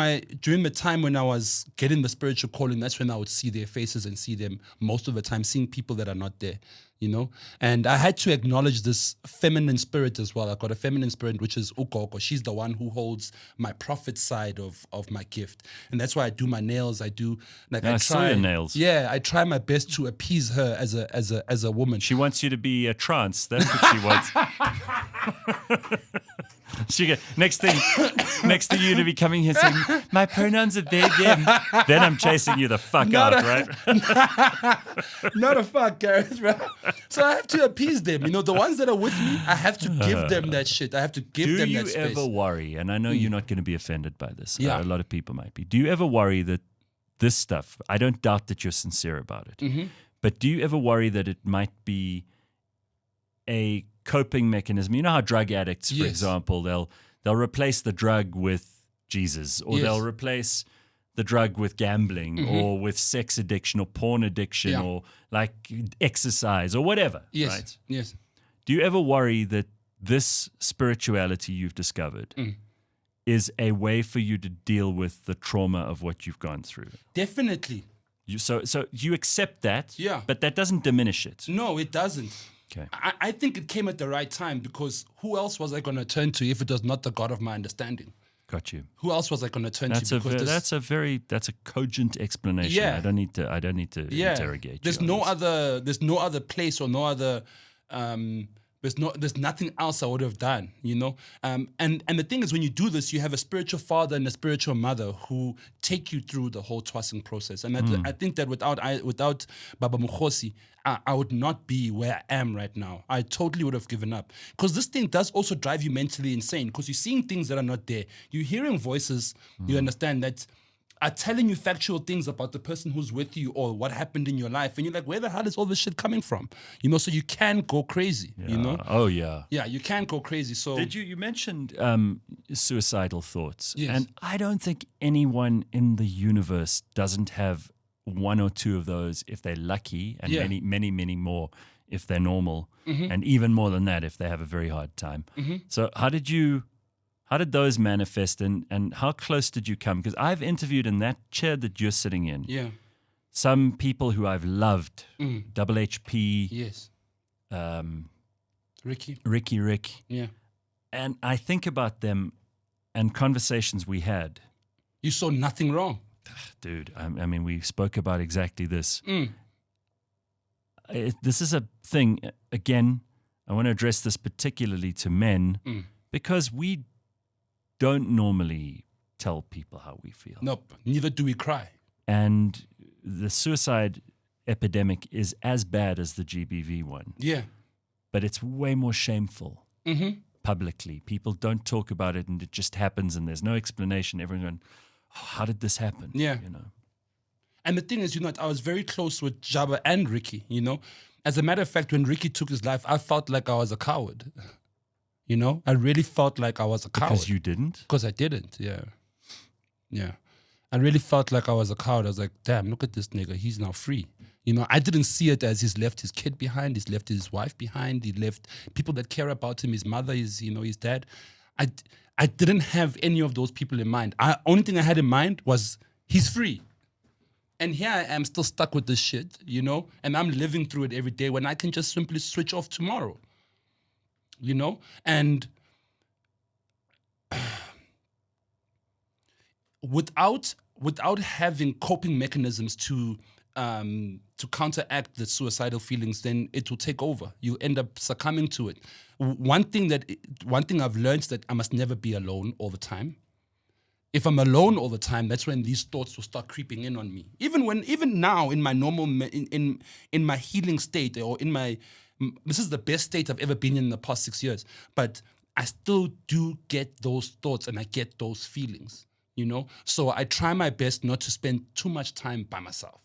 the time when I was getting the spiritual calling. That's when I would see their faces and see them most of the time, seeing people that are not there, you know. And I had to acknowledge this feminine spirit as well. I got a feminine spirit, which is Ukoko. She's the one who holds my prophet side of my gift, and that's why I do my nails. I do I saw your nails. Yeah, I try my best to appease her as a woman. she wants you to be a trance. That's what she wants. She go, next thing you to be coming here saying, my pronouns are they, them. Then I'm chasing you the fuck out, right? Not a fuck, Gareth, bro. So I have to appease them. You know, the ones that are with me, I have to give them that shit. I have to give Do them you that space. ever worry, and I know you're not going to be offended by this, Yeah. a lot of people might be. Do you ever worry that this stuff, I don't doubt that you're sincere about it, Mm-hmm. but do you ever worry that it might be a coping mechanism? You know how drug addicts, for Yes. example, they'll replace the drug with Jesus, or Yes. they'll replace the drug with gambling, or with sex addiction, or porn addiction, Yeah. or like exercise, or whatever. Yes, Right? yes. Do you ever worry that this spirituality you've discovered is a way for you to deal with the trauma of what you've gone through? Definitely. So you accept that, Yeah. but that doesn't diminish it. No, it doesn't. Okay. I think it came at the right time, because who else was I going to turn to if it was not the God of my understanding? Got you. Who else was I going to turn That's to? a Because that's a cogent explanation. Yeah. I don't need to interrogate There's you. no on this. there's no other place or no other there's nothing else I would have done, you know. And the thing is, when you do this, you have a spiritual father and a spiritual mother who take you through the whole twassing process. And I think that without Baba Mukhosi, I would not be where I am right now. I totally would have given up, because this thing does also drive you mentally insane, because you're seeing things that are not there. You're hearing voices. You understand that are telling you factual things about the person who's with you or what happened in your life. And you're like, where the hell is all this shit coming from? You know, so you can go crazy, you know? Oh, yeah. Yeah, you can go crazy. So You mentioned suicidal thoughts. Yes. And I don't think anyone in the universe doesn't have one or two of those if they're lucky, and Yeah. many, many, many more if they're normal, and even more than that if they have a very hard time. So how did those manifest, and how close did you come? Because I've interviewed in that chair that you're sitting in yeah, some people who I've loved, Double HP, yes. Ricky, Rick. yeah. And I think about them and conversations we had. You saw nothing wrong. Dude, I mean, we spoke about exactly this. This is a thing, again, I want to address this particularly to men because we don't normally tell people how we feel. Nope, neither do we cry. And the suicide epidemic is as bad as the GBV one, Yeah. but it's way more shameful publicly. People don't talk about it and it just happens and there's no explanation. Everyone going, oh, how did this happen? Yeah. You know. And the thing is, you know, I was very close with Jabba and Ricky, you know. As a matter of fact, when Ricky took his life, I felt like I was a coward. You know, I really felt like I was a coward. Because you didn't? Because I didn't, yeah. Yeah. I really felt like I was a coward. I was like, damn, look at this nigga. He's now free. You know, I didn't see it as he's left his kid behind. He's left his wife behind. He left people that care about him, his mother, his dad. I didn't have any of those people in mind. Only thing I had in mind was he's free. And here I am still stuck with this shit, you know, and I'm living through it every day when I can just simply switch off tomorrow, you know? And without having coping mechanisms to counteract the suicidal feelings, then it will take over. You end up succumbing to it. One thing I've learned is that I must never be alone all the time. If I'm alone all the time, that's when these thoughts will start creeping in on me. Even now, in my normal, in my healing state, or this is the best state I've ever been in the past 6 years. But I still do get those thoughts and I get those feelings, you know. So I try my best not to spend too much time by myself.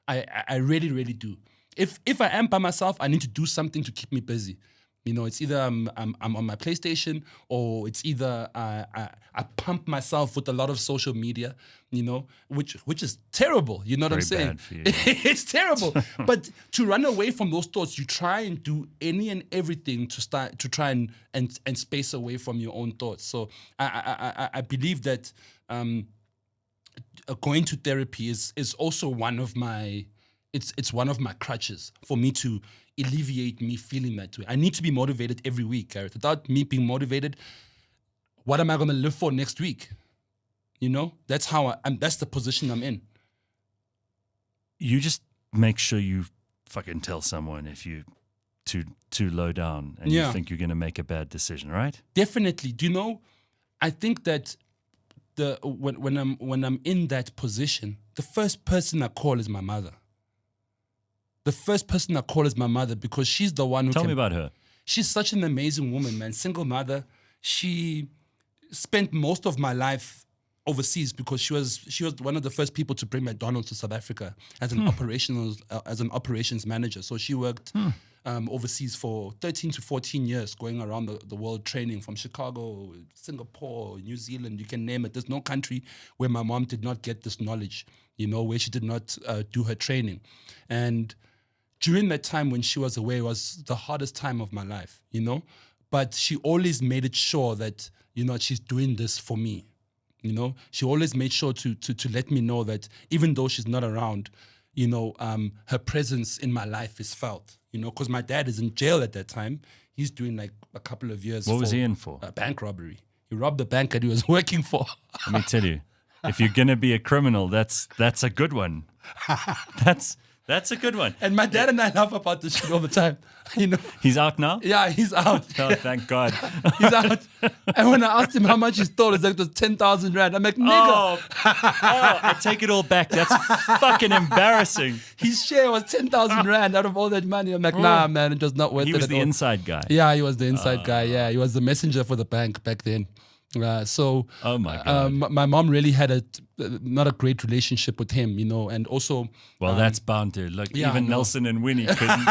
I really, really do. If I am by myself, I need to do something to keep me busy. You know, it's either I'm on my PlayStation, or it's either I pump myself with a lot of social media, you know, which is terrible. You know what I'm saying? Bad for you. It's terrible. But to run away from those thoughts, you try and do any and everything to try and space away from your own thoughts. So I believe that going to therapy is also one of my it's one of my crutches for me to alleviate me feeling that way. I need to be motivated every week, Gareth. Without me being motivated, what am I going to live for next week? You know, that's how that's the position I'm in. You just make sure you fucking tell someone if you too low down and you think you're going to make a bad decision, right? Definitely. Do you know? I think that when I'm in that position, the first person I call is my mother. The first person I call is my mother, because she's the one who Tell me about her. She's such an amazing woman, man. Single mother. She spent most of my life overseas because she was one of the first people to bring McDonald's to South Africa as an operations manager. So she worked overseas for 13 to 14 years, going around the world training, from Chicago, Singapore, New Zealand, you can name it. There's no country where my mom did not get this knowledge, you know, where she did not do her training. And during that time when she was away, it was the hardest time of my life, you know. But she always made it sure that, you know, she's doing this for me. You know, she always made sure to let me know that even though she's not around, you know, her presence in my life is felt. You know, because my dad is in jail at that time. He's doing like a couple of years. What was he in for? A bank robbery. He robbed the bank that he was working for. Let me tell you, if you're gonna be a criminal, that's a good one. That's a good one. And my dad and I laugh about this shit all the time. You know, He's out now? yeah, he's out. Oh, thank God. He's out. And when I asked him how much he stole, it's like it was 10,000 rand. I'm like, nigga. Oh, I take it all back. That's fucking embarrassing. His share was 10,000 rand out of all that money. I'm like, nah, man, it was not worth it. He was at the all. inside guy. Yeah, he was the inside guy. Yeah, he was the messenger for the bank back then. Oh my God. My mom really had not a great relationship with him, and also. Well, that's bound to. Look, yeah, even no. Nelson and Winnie couldn't.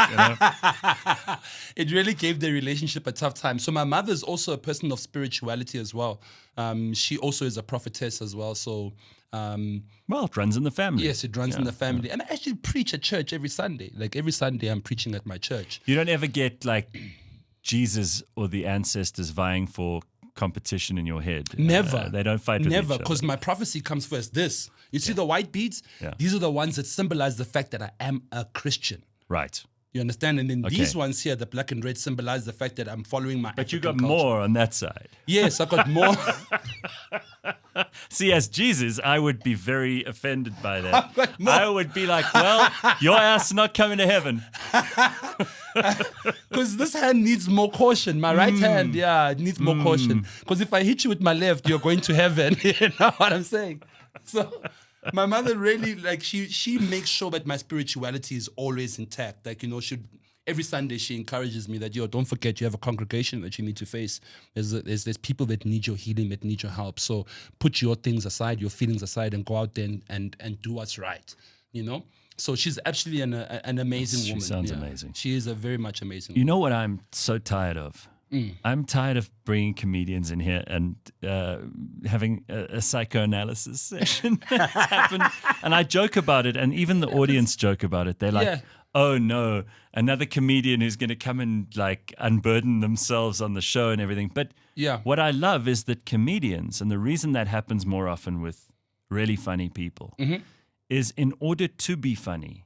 It really gave their relationship a tough time. So my mother is also a person of spirituality as well. She also is a prophetess as well. So. Well, it runs in the family. Yes, it runs in the family. And I actually preach at church every Sunday. Like every Sunday I'm preaching at my church. You don't ever get like Jesus or the ancestors vying for competition in your head. Never. They don't fight with each Never, other. because my prophecy comes first. You see the white beads? Yeah. These are the ones that symbolize the fact that I am a Christian. Right. You understand? And then these ones here, the black and red, symbolize the fact that I'm following my But you African got culture. more on that side. Yes, I got more. See, as Jesus, I would be very offended by that. I've got more. I would be like, well, your ass not coming to heaven. Because this hand needs more caution. My right hand, it needs more caution. Because if I hit you with my left, you're going to heaven. You know what I'm saying? So my mother really, like, she makes sure that my spirituality is always intact. Like, every Sunday she encourages me that, don't forget you have a congregation that you need to face. There's people that need your healing, that need your help. So put your things aside, your feelings aside, and go out there and do what's right. So she's actually an amazing woman. She sounds amazing. She is a very much amazing You woman. know what I'm so tired of? I'm tired of bringing comedians in here and having a psychoanalysis session that's happened. And I joke about it, and even the audience joke about it. They're like, oh no, another comedian who's going to come and like unburden themselves on the show and everything. But what I love is that comedians, and the reason that happens more often with really funny people, is in order to be funny,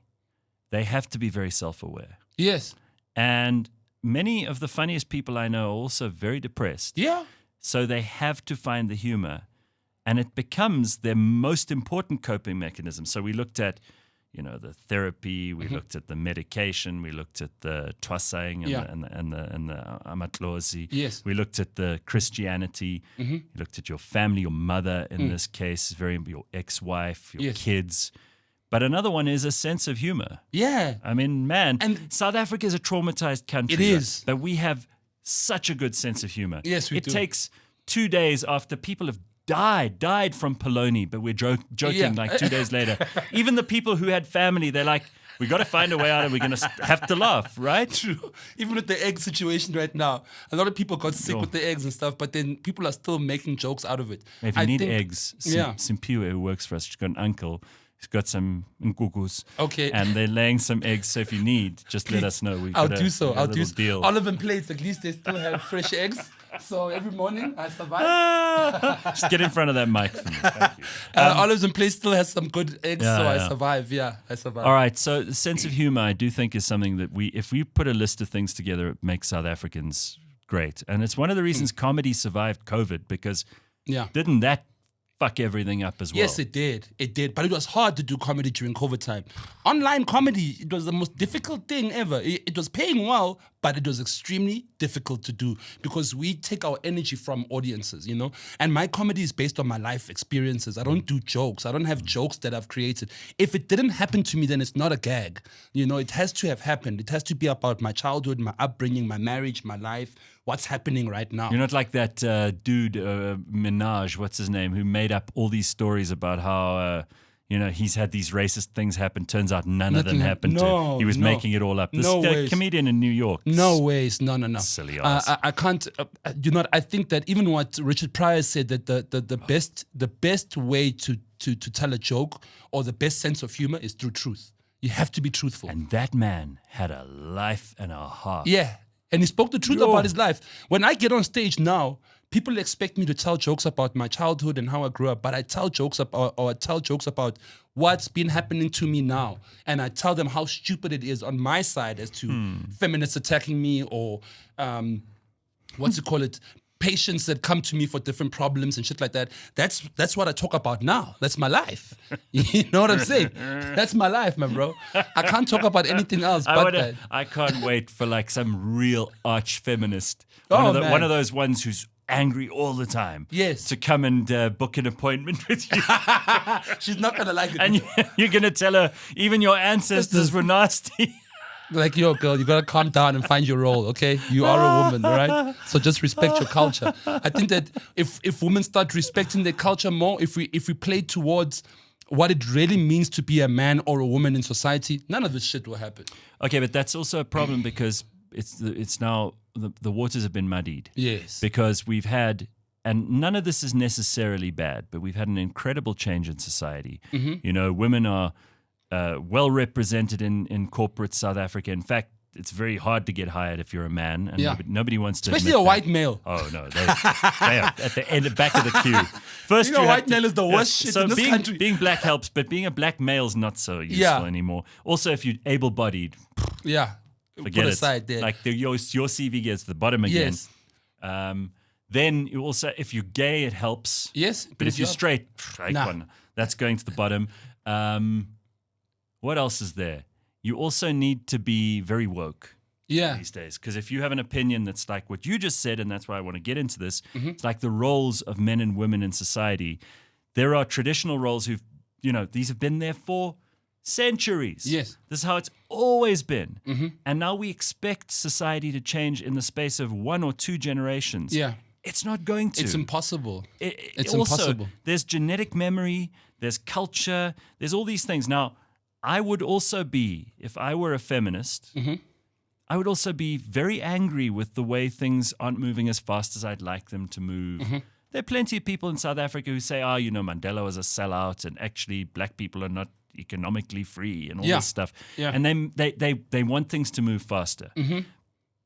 they have to be very self-aware. Yes. And many of the funniest people I know are also very depressed. Yeah. So they have to find the humor, and it becomes their most important coping mechanism. So we looked at, the therapy, we looked at the medication, we looked at the twasang and the amatlozi. Yes. We looked at the Christianity. We looked at your family, your mother in this case, your ex-wife, your kids. But another one is a sense of humor. Yeah. I mean, man, And South Africa is a traumatized country. It is. But we have such a good sense of humor. Yes, we do. It do. takes 2 days after people have died from polony, but we're joking like 2 days later. Even the people who had family, they're like, we got to find a way out and we're going to have to laugh, right? True. Even with the egg situation right now, a lot of people got sick with the eggs and stuff, but then people are still making jokes out of it. If you need eggs, Yeah. Simpiwe, who works for us, she's got an uncle. He's got some nkukus. Okay. And they're laying some eggs. So if you need, just let us know. I'll do so. I'll do so. Deal. Olive and plates, at least they still have fresh eggs. So every morning I survive. Just get in front of that mic for me. Thank you. Olives and plates still has some good eggs, Yeah, so I yeah. survive. Yeah, I survive. All right. So the sense of humor, I do think, is something that if we put a list of things together, it makes South Africans great. And it's one of the reasons comedy survived COVID, because didn't that fuck everything up as well? Yes, it did. It did. But it was hard to do comedy during COVID time. Online comedy, it was the most difficult thing ever. It was paying well, but it was extremely difficult to do because we take our energy from audiences, And my comedy is based on my life experiences. I don't do jokes. I don't have jokes that I've created. If it didn't happen to me, then it's not a gag. It has to have happened. It has to be about my childhood, my upbringing, my marriage, my life, what's happening right now. You're not like that dude, Minaj, what's his name, who made up all these stories about how, he's had these racist things happen. Turns out none of them happened to him. He was making it all up. This comedian in New York. No ways. No. Silly ass. I can't, I think that even what Richard Pryor said, that the best way to tell a joke or the best sense of humor is through truth. You have to be truthful. And that man had a life and a half. Yeah. And he spoke the truth about his life. When I get on stage now, people expect me to tell jokes about my childhood and how I grew up, but I tell jokes about what's been happening to me now. And I tell them how stupid it is on my side as to feminists attacking me or patients that come to me for different problems and shit like that. That's what I talk about now. That's my life. You know what I'm saying? That's my life, man, bro. I can't talk about anything else but that. I can't wait for like some real arch feminist. Man. One of those ones who's angry all the time. Yes. To come and book an appointment with you. She's not going to like it. And you're going to tell her even your ancestors were nasty. Like, yo, girl, you gotta calm down and find your role, okay? You are a woman, all right? So just respect your culture. I think that if women start respecting their culture more, if we play towards what it really means to be a man or a woman in society, none of this shit will happen. Okay, but that's also a problem because it's now the waters have been muddied. Yes. Because we've had, and none of this is necessarily bad, but we've had an incredible change in society. You know, women are well represented in corporate South Africa. In fact, it's very hard to get hired if you're a man, and nobody wants to. Especially admit a white male. Oh no, they are at the back of the queue. First, Being a white male is the worst shit in this country. Being black helps, but being a black male is not so useful anymore. Also, if you're able-bodied, forget put aside it. there. Like your CV gets to the bottom again. Yes. Then you also, if you're gay, it helps. Yes. But if you're straight, that's going to the bottom. What else is there? You also need to be very woke these days. Because if you have an opinion that's like what you just said, and that's why I want to get into this, it's like the roles of men and women in society. There are traditional roles these have been there for centuries. Yes. This is how it's always been. And now we expect society to change in the space of 1 or 2 generations. Yeah. It's not going to. It's impossible. It's also, impossible. There's genetic memory, there's culture, there's all these things. Now, I would also be, if I were a feminist, I would also be very angry with the way things aren't moving as fast as I'd like them to move. There are plenty of people in South Africa who say, Mandela was a sellout, and actually black people are not economically free and all this stuff. Yeah. And they want things to move faster.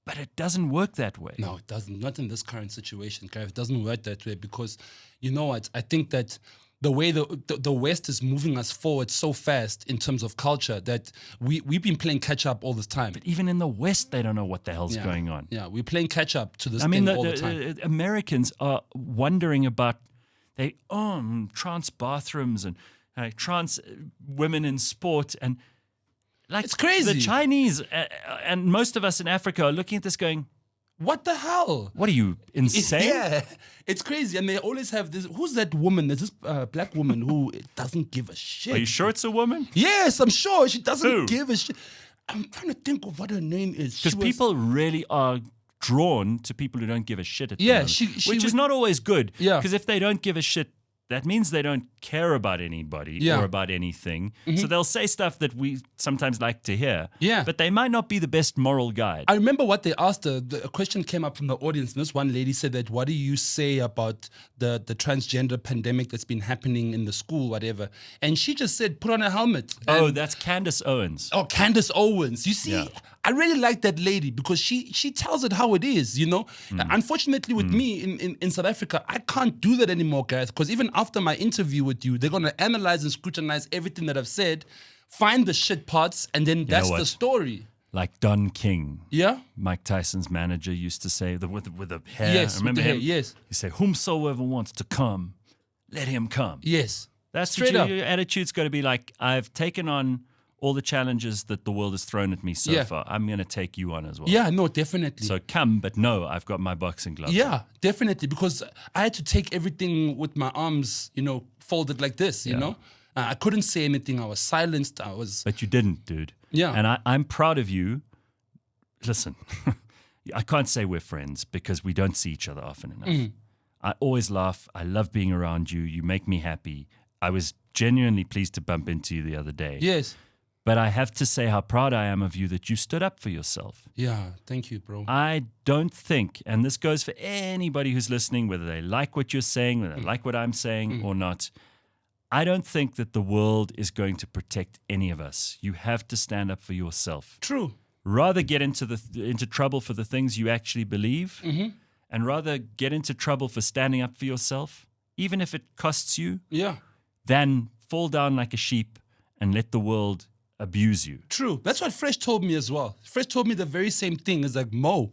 But it doesn't work that way. No, it doesn't. Not in this current situation, Gareth. It doesn't work that way because, you know what, I think that the way the West is moving us forward so fast in terms of culture that we've been playing catch up all this time. But even in the West, they don't know what the hell's going on. Yeah, we're playing catch up to this thing all the time. Americans are wondering about trans bathrooms and trans women in sport, and like it's crazy. The Chinese and most of us in Africa are looking at this going, what the hell? What are you, insane? Yeah, it's crazy. And they always have this, who's that woman? There's this black woman who doesn't give a shit. Are you sure it's a woman? Yes, I'm sure. She doesn't give a shit. I'm trying to think of what her name is. Because people really are drawn to people who don't give a shit at the moment, which is not always good. Yeah. Because if they don't give a shit, that means they don't care about anybody or about anything. So they'll say stuff that we sometimes like to hear. Yeah. But they might not be the best moral guide. I remember what they asked her. A question came up from the audience. And this one lady said that, what do you say about the transgender pandemic that's been happening in the school, whatever? And she just said, put on a helmet. Oh, that's Candace Owens. Oh, Candace Owens. You see, I really like that lady because she tells it how it is, you know. Unfortunately, with me in South Africa, I can't do that anymore, Gareth, because even after my interview with you, they're going to analyze and scrutinize everything that I've said, find the shit parts, and then that's the story. Like Don King, yeah, Mike Tyson's manager, used to say with the hair. Yes, remember with the him? hair, yes. He said, "Whomsoever wants to come, let him come." Yes, that's straight up. Your attitude's got to be like, I've taken on all the challenges that the world has thrown at me so far. I'm going to take you on as well. Yeah, no, definitely. So come, but no, I've got my boxing gloves. Yeah, definitely, because I had to take everything with my arms, folded like this, you know. I couldn't say anything. I was silenced. But you didn't, dude. Yeah. And I'm proud of you. Listen, I can't say we're friends because we don't see each other often enough. I always laugh. I love being around you. You make me happy. I was genuinely pleased to bump into you the other day. Yes. But I have to say how proud I am of you that you stood up for yourself. Yeah, thank you, bro. I don't think, and this goes for anybody who's listening, whether they like what you're saying, whether they like what I'm saying or not, I don't think that the world is going to protect any of us. You have to stand up for yourself. True. Rather get into trouble for the things you actually believe, and rather get into trouble for standing up for yourself, even if it costs you, than fall down like a sheep and let the world abuse you. True. That's what Fresh told me as well. Fresh told me the very same thing. It's like, Mo,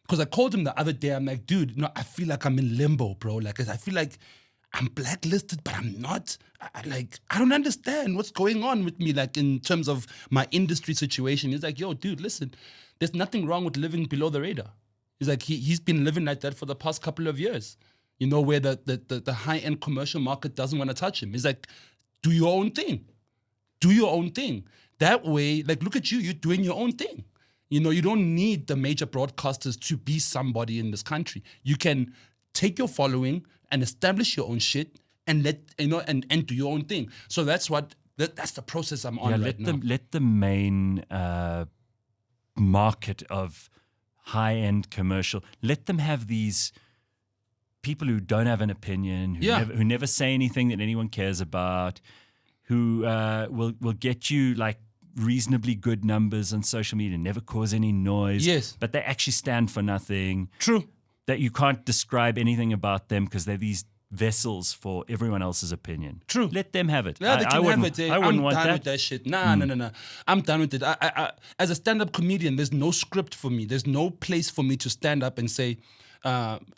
because I called him the other day. I'm like, dude, I feel like I'm in limbo, bro. Like, I feel like I'm blacklisted, but I'm not. I don't understand what's going on with me, like, in terms of my industry situation. He's like, yo, dude, listen, there's nothing wrong with living below the radar. He's like, he's been living like that for the past couple of years, where the high-end commercial market doesn't want to touch him. He's like, do your own thing. Do your own thing. that way, like, look at you, you're doing your own thing. You know, you don't need the major broadcasters to be somebody in this country. You can take your following and establish your own shit and and do your own thing. So that's the process I'm on right now. Let the main market of high-end commercial, let them have these people who don't have an opinion, who never say anything that anyone cares about, who will get you like reasonably good numbers on social media, never cause any noise. Yes. But they actually stand for nothing. True. That you can't describe anything about them because they're these vessels for everyone else's opinion. True. Let them have it. Yeah, they can have it. I wouldn't want I'm done that. with that shit. No. I'm done with it. I, as a stand-up comedian, there's no script for me. There's no place for me to stand up and say,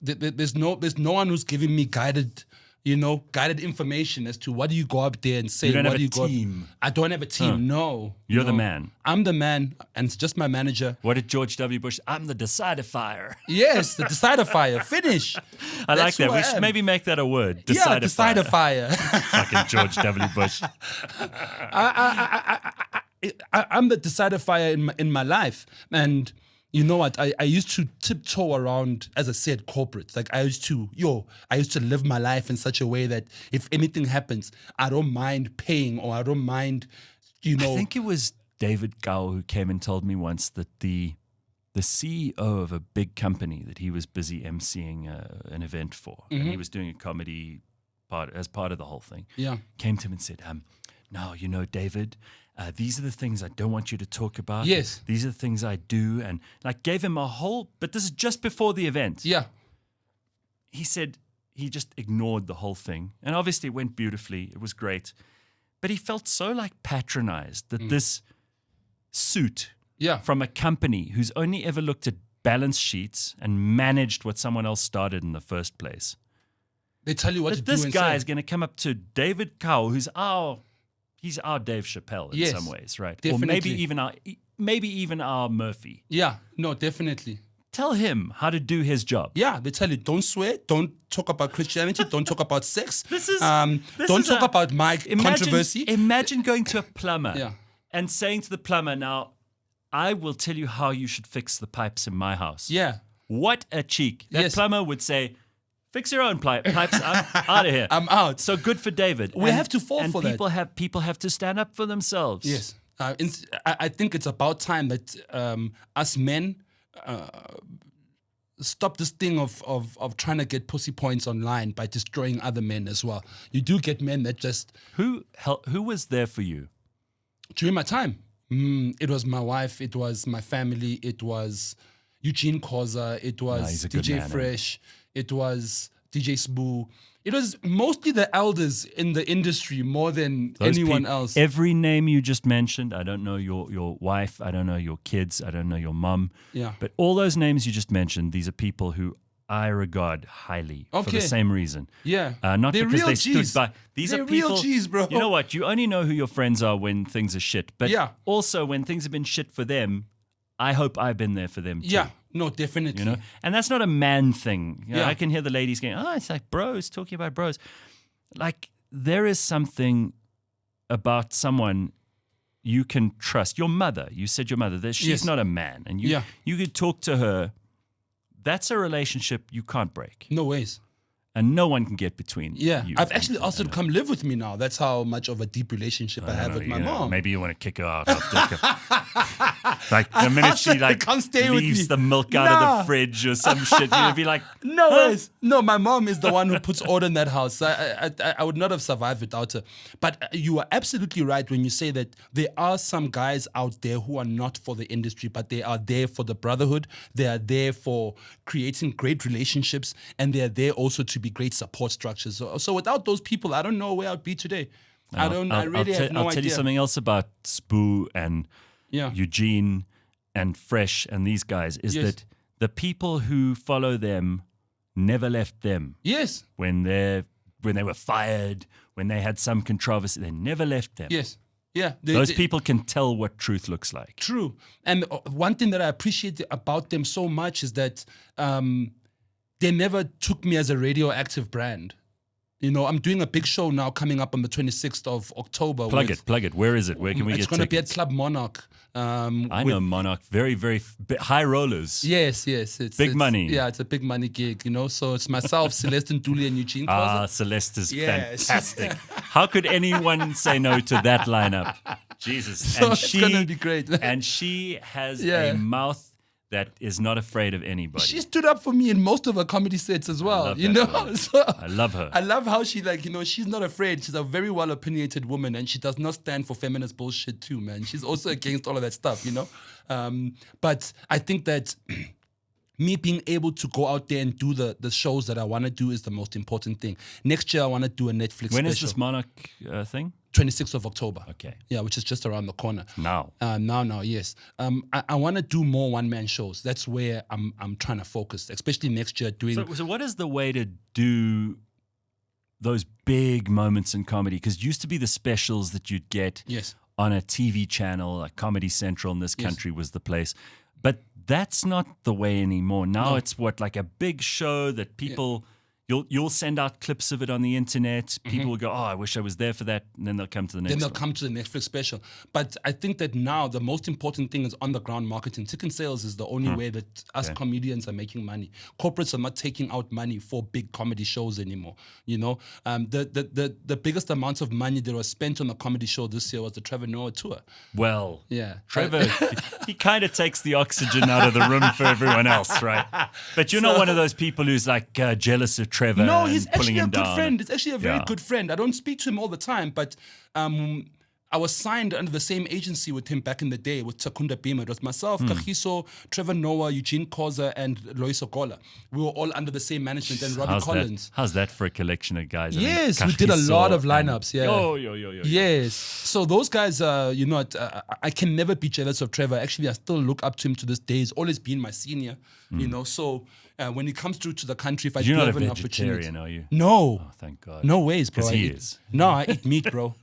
there's no one who's giving me guided information as to what do you go up there and say. You don't what have do you a team. I don't have a team. No. You're the man. I'm the man, and it's just my manager. What did George W. Bush? I'm the decidifier. Yes, the decidifier. Finish. I like that. who We I should am. maybe make that a word. Yeah, Decidifier. decidifier. Fucking George W. Bush. I'm the decidifier in my life, and you know what? I used to tiptoe around, as I said, corporates. Like I used to live my life in such a way that if anything happens, I don't mind paying, or I don't mind, I think it was David Gow who came and told me once that the CEO of a big company that he was busy emceeing an event for, and he was doing a comedy as part of the whole thing. Yeah. Came to him and said, "No, David, these are the things I don't want you to talk about. Yes. These are the things I do," and like gave him a whole. But this is just before the event. Yeah. He said he just ignored the whole thing, and obviously it went beautifully. It was great, but he felt so like patronized that this suit from a company who's only ever looked at balance sheets and managed what someone else started in the first place. They tell you what to do. This and guy say. is going to come up to David Cowell, who's he's our Dave Chappelle in some ways, right? Definitely. Or maybe even our Murphy. Yeah, no, definitely. Tell him how to do his job. Yeah, they tell you don't swear, don't talk about Christianity, don't talk about sex. This is don't talk about my controversy. Imagine going to a plumber Yeah. and saying to the plumber, "Now, I will tell you how you should fix the pipes in my house." Yeah. What a cheek. That Yes. plumber would say, "Fix your own pipes. I'm out of here. I'm out. So good for David. We have to fall for that. And people have to stand up for themselves. Yes. I think it's about time that us men stop this thing of trying to get pussy points online by destroying other men as well. You do get men that just... Who was there for you? During my time, it was my wife, it was my family, it was Eugene Koza, it was he's a good DJ man, Fresh, it was DJ Spoo. It was mostly the elders in the industry more than anyone else. Every name you just mentioned, I don't know your wife, I don't know your kids, I don't know your mom. Yeah. But all those names you just mentioned, these are people who I regard highly for the same reason. Yeah. Not They're because real they Gs. stood by. These They're are people. real Gs, bro. You know what? You only know who your friends are when things are shit. But also when things have been shit for them, I hope I've been there for them too. Yeah. No, definitely. You know, and that's not a man thing. You know, Yeah. I can hear the ladies going, "Oh, it's like bros talking about bros." Like there is something about someone you can trust. Your mother. You said your mother. She's Yes. not a man, and you could talk to her. That's a relationship you can't break, No ways. and no one can get between. Yeah. you I've actually asked her to come live with me now. That's how much of a deep relationship I have with my mom. Maybe you want to kick her out. Like the minute she like Come stay with leaves me. the milk out of the fridge or some shit, you'd be like, No ways. No, my mom is the one who puts order in that house. I would not have survived without her. But you are absolutely right when you say that there are some guys out there who are not for the industry, but they are there for the brotherhood. They are there for creating great relationships, and they are there also to be great support structures. So without those people, I don't know where I'd be today. I really have no I'll idea. tell you something else about Spoo and Yeah. Eugene and Fresh and these guys is Yes. that the people who follow them never left them Yes. when they were fired, when they had some controversy. They never left them. Yes. Yeah. Those people can tell what truth looks like. True. And one thing that I appreciate about them so much is that they never took me as a radioactive brand. You know, I'm doing a big show now coming up on the 26th of October. Plug it. Where is it? Where can we get It's going to be at tickets? Club Monarch. I know Monarch. Very, very high rollers. Yes. It's Big money. Yeah, it's a big money gig, you know. So it's myself, Celeste Nduli, and Eugene Khoza. Celeste is Yes. fantastic. How could anyone say no to that lineup? Jesus. So And it's going to be great. And she has Yeah. a mouth that is not afraid of anybody. She stood up for me in most of her comedy sets as well, love you that know. woman. So I love her. I love how she, like, you know, she's not afraid. She's a very well opinionated woman, and she does not stand for feminist bullshit too, man. She's also against all of that stuff, you know. But I think that me being able to go out there and do the shows that I want to do is the most important thing. Next year, I want to do a Netflix When special. is this Monarch thing? 26th of October. Okay. Yeah, which is just around the corner. Now. Now, yes. I want to do more one-man shows. That's where I'm trying to focus, especially next year doing... So what is the way to do those big moments in comedy? Because it used to be the specials that you'd get Yes. on a TV channel, like Comedy Central in this country was the place. But that's not the way anymore. Now it's like a big show that people... You'll send out clips of it on the internet. People will go, oh, I wish I was there for that. And then they'll come to the next Then they'll one. come to the Netflix special. But I think that now the most important thing is on-the-ground marketing. Ticket sales is the only way that us comedians are making money. Corporates are not taking out money for big comedy shows anymore. You know, the biggest amount of money that was spent on a comedy show this year was the Trevor Noah tour. Well, Yeah. Trevor, he kind of takes the oxygen out of the room for everyone else, right? But you're not one of those people who's like jealous of Trevor. No, he's and pulling actually a him good down. friend. It's actually a very Yeah. good friend. I don't speak to him all the time, but I was signed under the same agency with him back in the day with Takunda Bima. It was myself, Kagiso, Trevor Noah, Eugene Khoza, and Lois Ogola. We were all under the same management, and Robbie Collins. How's that for a collection of guys? I mean, Yes, we did a Kagiso lot of and- lineups. Yeah. Yo. Yes. So those guys, you know, I can never be jealous of Trevor. Actually, I still look up to him to this day. He's always been my senior, you know. So when he comes through to the country, if I do You're not have a an opportunity. vegetarian, are you? No. Oh, thank God. No ways, bro. 'Cause I he eat- is. No, I eat meat, bro.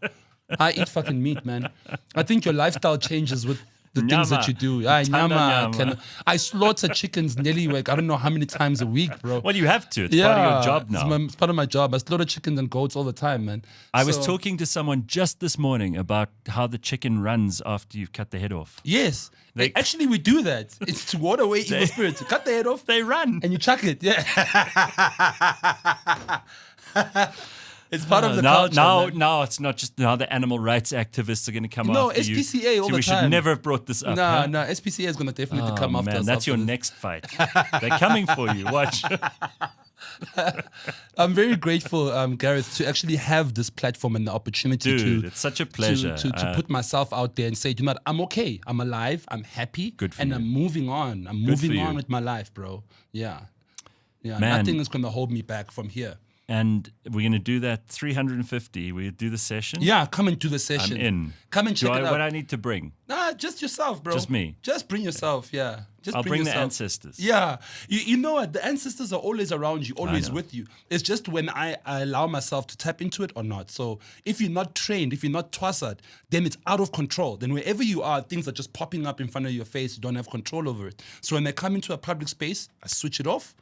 I eat fucking meat, man. I think your lifestyle changes with the things that Nyama. you do. Ay, Tanda nyama. nyama. I slaughter chickens nearly like I don't know how many times a week, bro. Well, you have to. It's part of your job now. It's part of my job. I slaughter chickens and goats all the time, man. I was So- talking to someone just this morning about how the chicken runs after you've cut the head off. Yes. They- Actually, we do that. It's to ward away evil spirits. You cut the head off They run. and you chuck it. Yeah. It's part of the now, culture. man. now it's not just now the animal rights activists are going to come No, after you. SPCA all See, the we should time. never have brought this up. huh? No, SPCA is going to definitely come Oh, after man, us. that's after your this. next fight. They're coming for you. Watch. I'm very grateful, Gareth, to actually have this platform and the opportunity Dude, to it's such a pleasure. to put myself out there and say, you know what, I'm okay. I'm alive. I'm happy. Good for and you. I'm moving on. I'm Good for moving you. on with my life, bro. Yeah. Yeah. Man. Nothing is going to hold me back from here. And we're going to do that 350. We do the session. Yeah, come and do the session. I'm in. Come and check it out. What I need to bring? Nah, just yourself, bro. Just me. Just bring yourself, yeah. Just I'll bring the yourself. ancestors. Yeah. You know what? The ancestors are always around you, always know. with you. It's just when I allow myself to tap into it or not. So if you're not trained, if you're not twassad, then it's out of control. Then wherever you are, things are just popping up in front of your face. You don't have control over it. So when I come into a public space, I switch it off.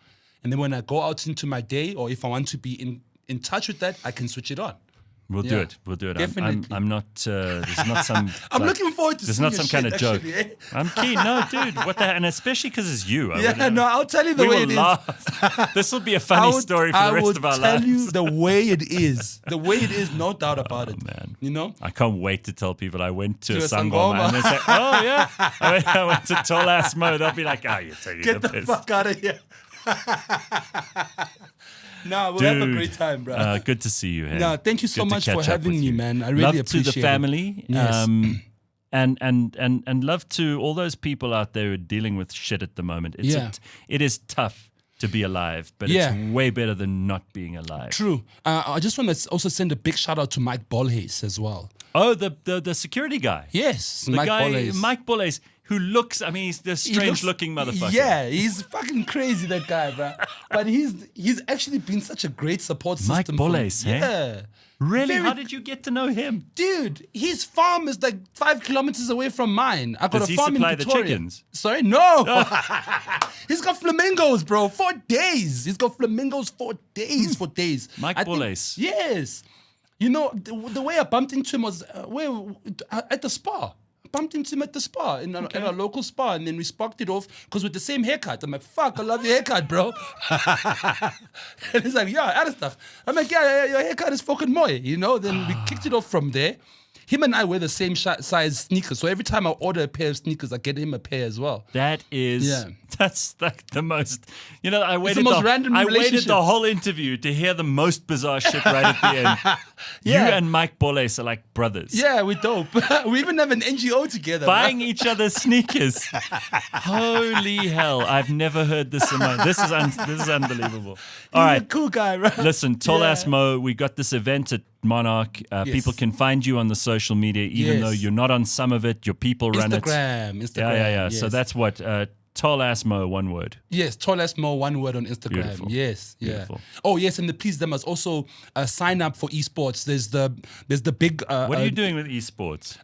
And then when I go out into my day, or if I want to be in touch with that, I can switch it on. We'll do Yeah. it. We'll do it. Definitely. I'm not. There's not some. I'm like, looking forward to There's seeing not your some kind shit, of joke. actually, eh? I'm keen. No, dude. What the? And especially because it's you. I Yeah, would, no, I'll tell you the we way will it is. laugh. This will be a funny story for the rest of our I will tell lives. you the way it is. The way it is, no doubt about it. man. You know? I can't wait to tell people I went to a a sangoma. sangoma. And they say, oh, yeah. I went to Tol A Mo. They'll be like, oh, you're taking Get the piss. fuck out of here. No, we'll have a Dude, great time, bro. Good to see you, hey. No, thank you so Good to much for catch up having with me, you. man. I really love appreciate to the it. family. Yes. And love to all those people out there who are dealing with shit at the moment. It's Yeah. it is tough to be alive, but Yeah. it's way better than not being alive. True. I just want to also send a big shout out to Mike Bolhace as well. Oh, the security guy. Yes, The Mike guy, Bolhace. Mike Bolhace, who looks, I mean, he's the strange looking motherfucker. Yeah, he's fucking crazy, that guy, bro. But he's actually been such a great support system. Mike Boles, for me. Yeah. Really? Very- How did you get to know him? Dude, his farm is like 5 kilometers away from mine. I got Does a he farm in supply the Pretoria. chickens? Sorry, no. He's got flamingos, bro. 4 days. He's got flamingos 4 days. 4 days. Mike I think- Boles. Yes. You know, the way I bumped into him was at the spa. I bumped into him at the spa, in a local spa, and then we sparked it off because with the same haircut. I'm like, fuck, I love your haircut, bro. And he's like, yeah, Alistair. I'm like, yeah, your haircut is fucking mooi, you know? Then we kicked it off from there. Him and I wear the same size sneakers, so every time I order a pair of sneakers, I get him a pair as well. That is, that's like the most, you know, I waited, most random I waited relationship. the whole interview to hear the most bizarre shit right at the end. Yeah. You and Mike Boles are like brothers. Yeah, we're dope. We even have an NGO together. Buying each other's sneakers. Holy hell. I've never heard this in my, this is unbelievable. All He's right. a cool guy, bro. Listen, Tol A Mo, we got this event at Monarch. People can find you on the social media, even though you're not on some of it. Your people run it. Instagram. Yeah. Yes. So that's what, Tol A Mo, one word. Yes, Tol A Mo, one word on Instagram. Beautiful. Yes, yeah. Beautiful. Oh, yes, and please, they must also sign up for esports. There's the big. What are you doing with esports?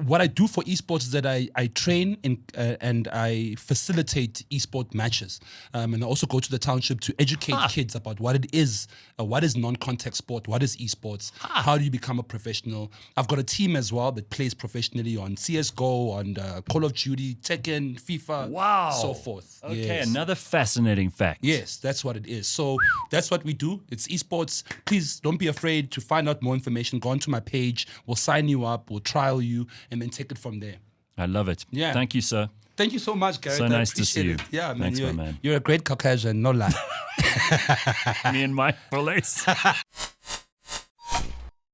What I do for esports is that I train and I facilitate esport matches, and I also go to the township to educate kids about what it is, what is non-contact sport, what is esports, how do you become a professional. I've got a team as well that plays professionally on CS:GO, on Call of Duty, Tekken, FIFA. Wow. So forth. Okay, Yes. another fascinating fact. Yes, that's what it is. So that's what we do. It's esports. Please don't be afraid to find out more information. Go onto my page. We'll sign you up. We'll trial you and then take it from there. I love it. Yeah. Thank you, sir. Thank you so much, Gareth. So I nice to see appreciate you. it. Yeah, man. Thanks, my man. You're a great Caucasian, no lie. Me and Mike Boles.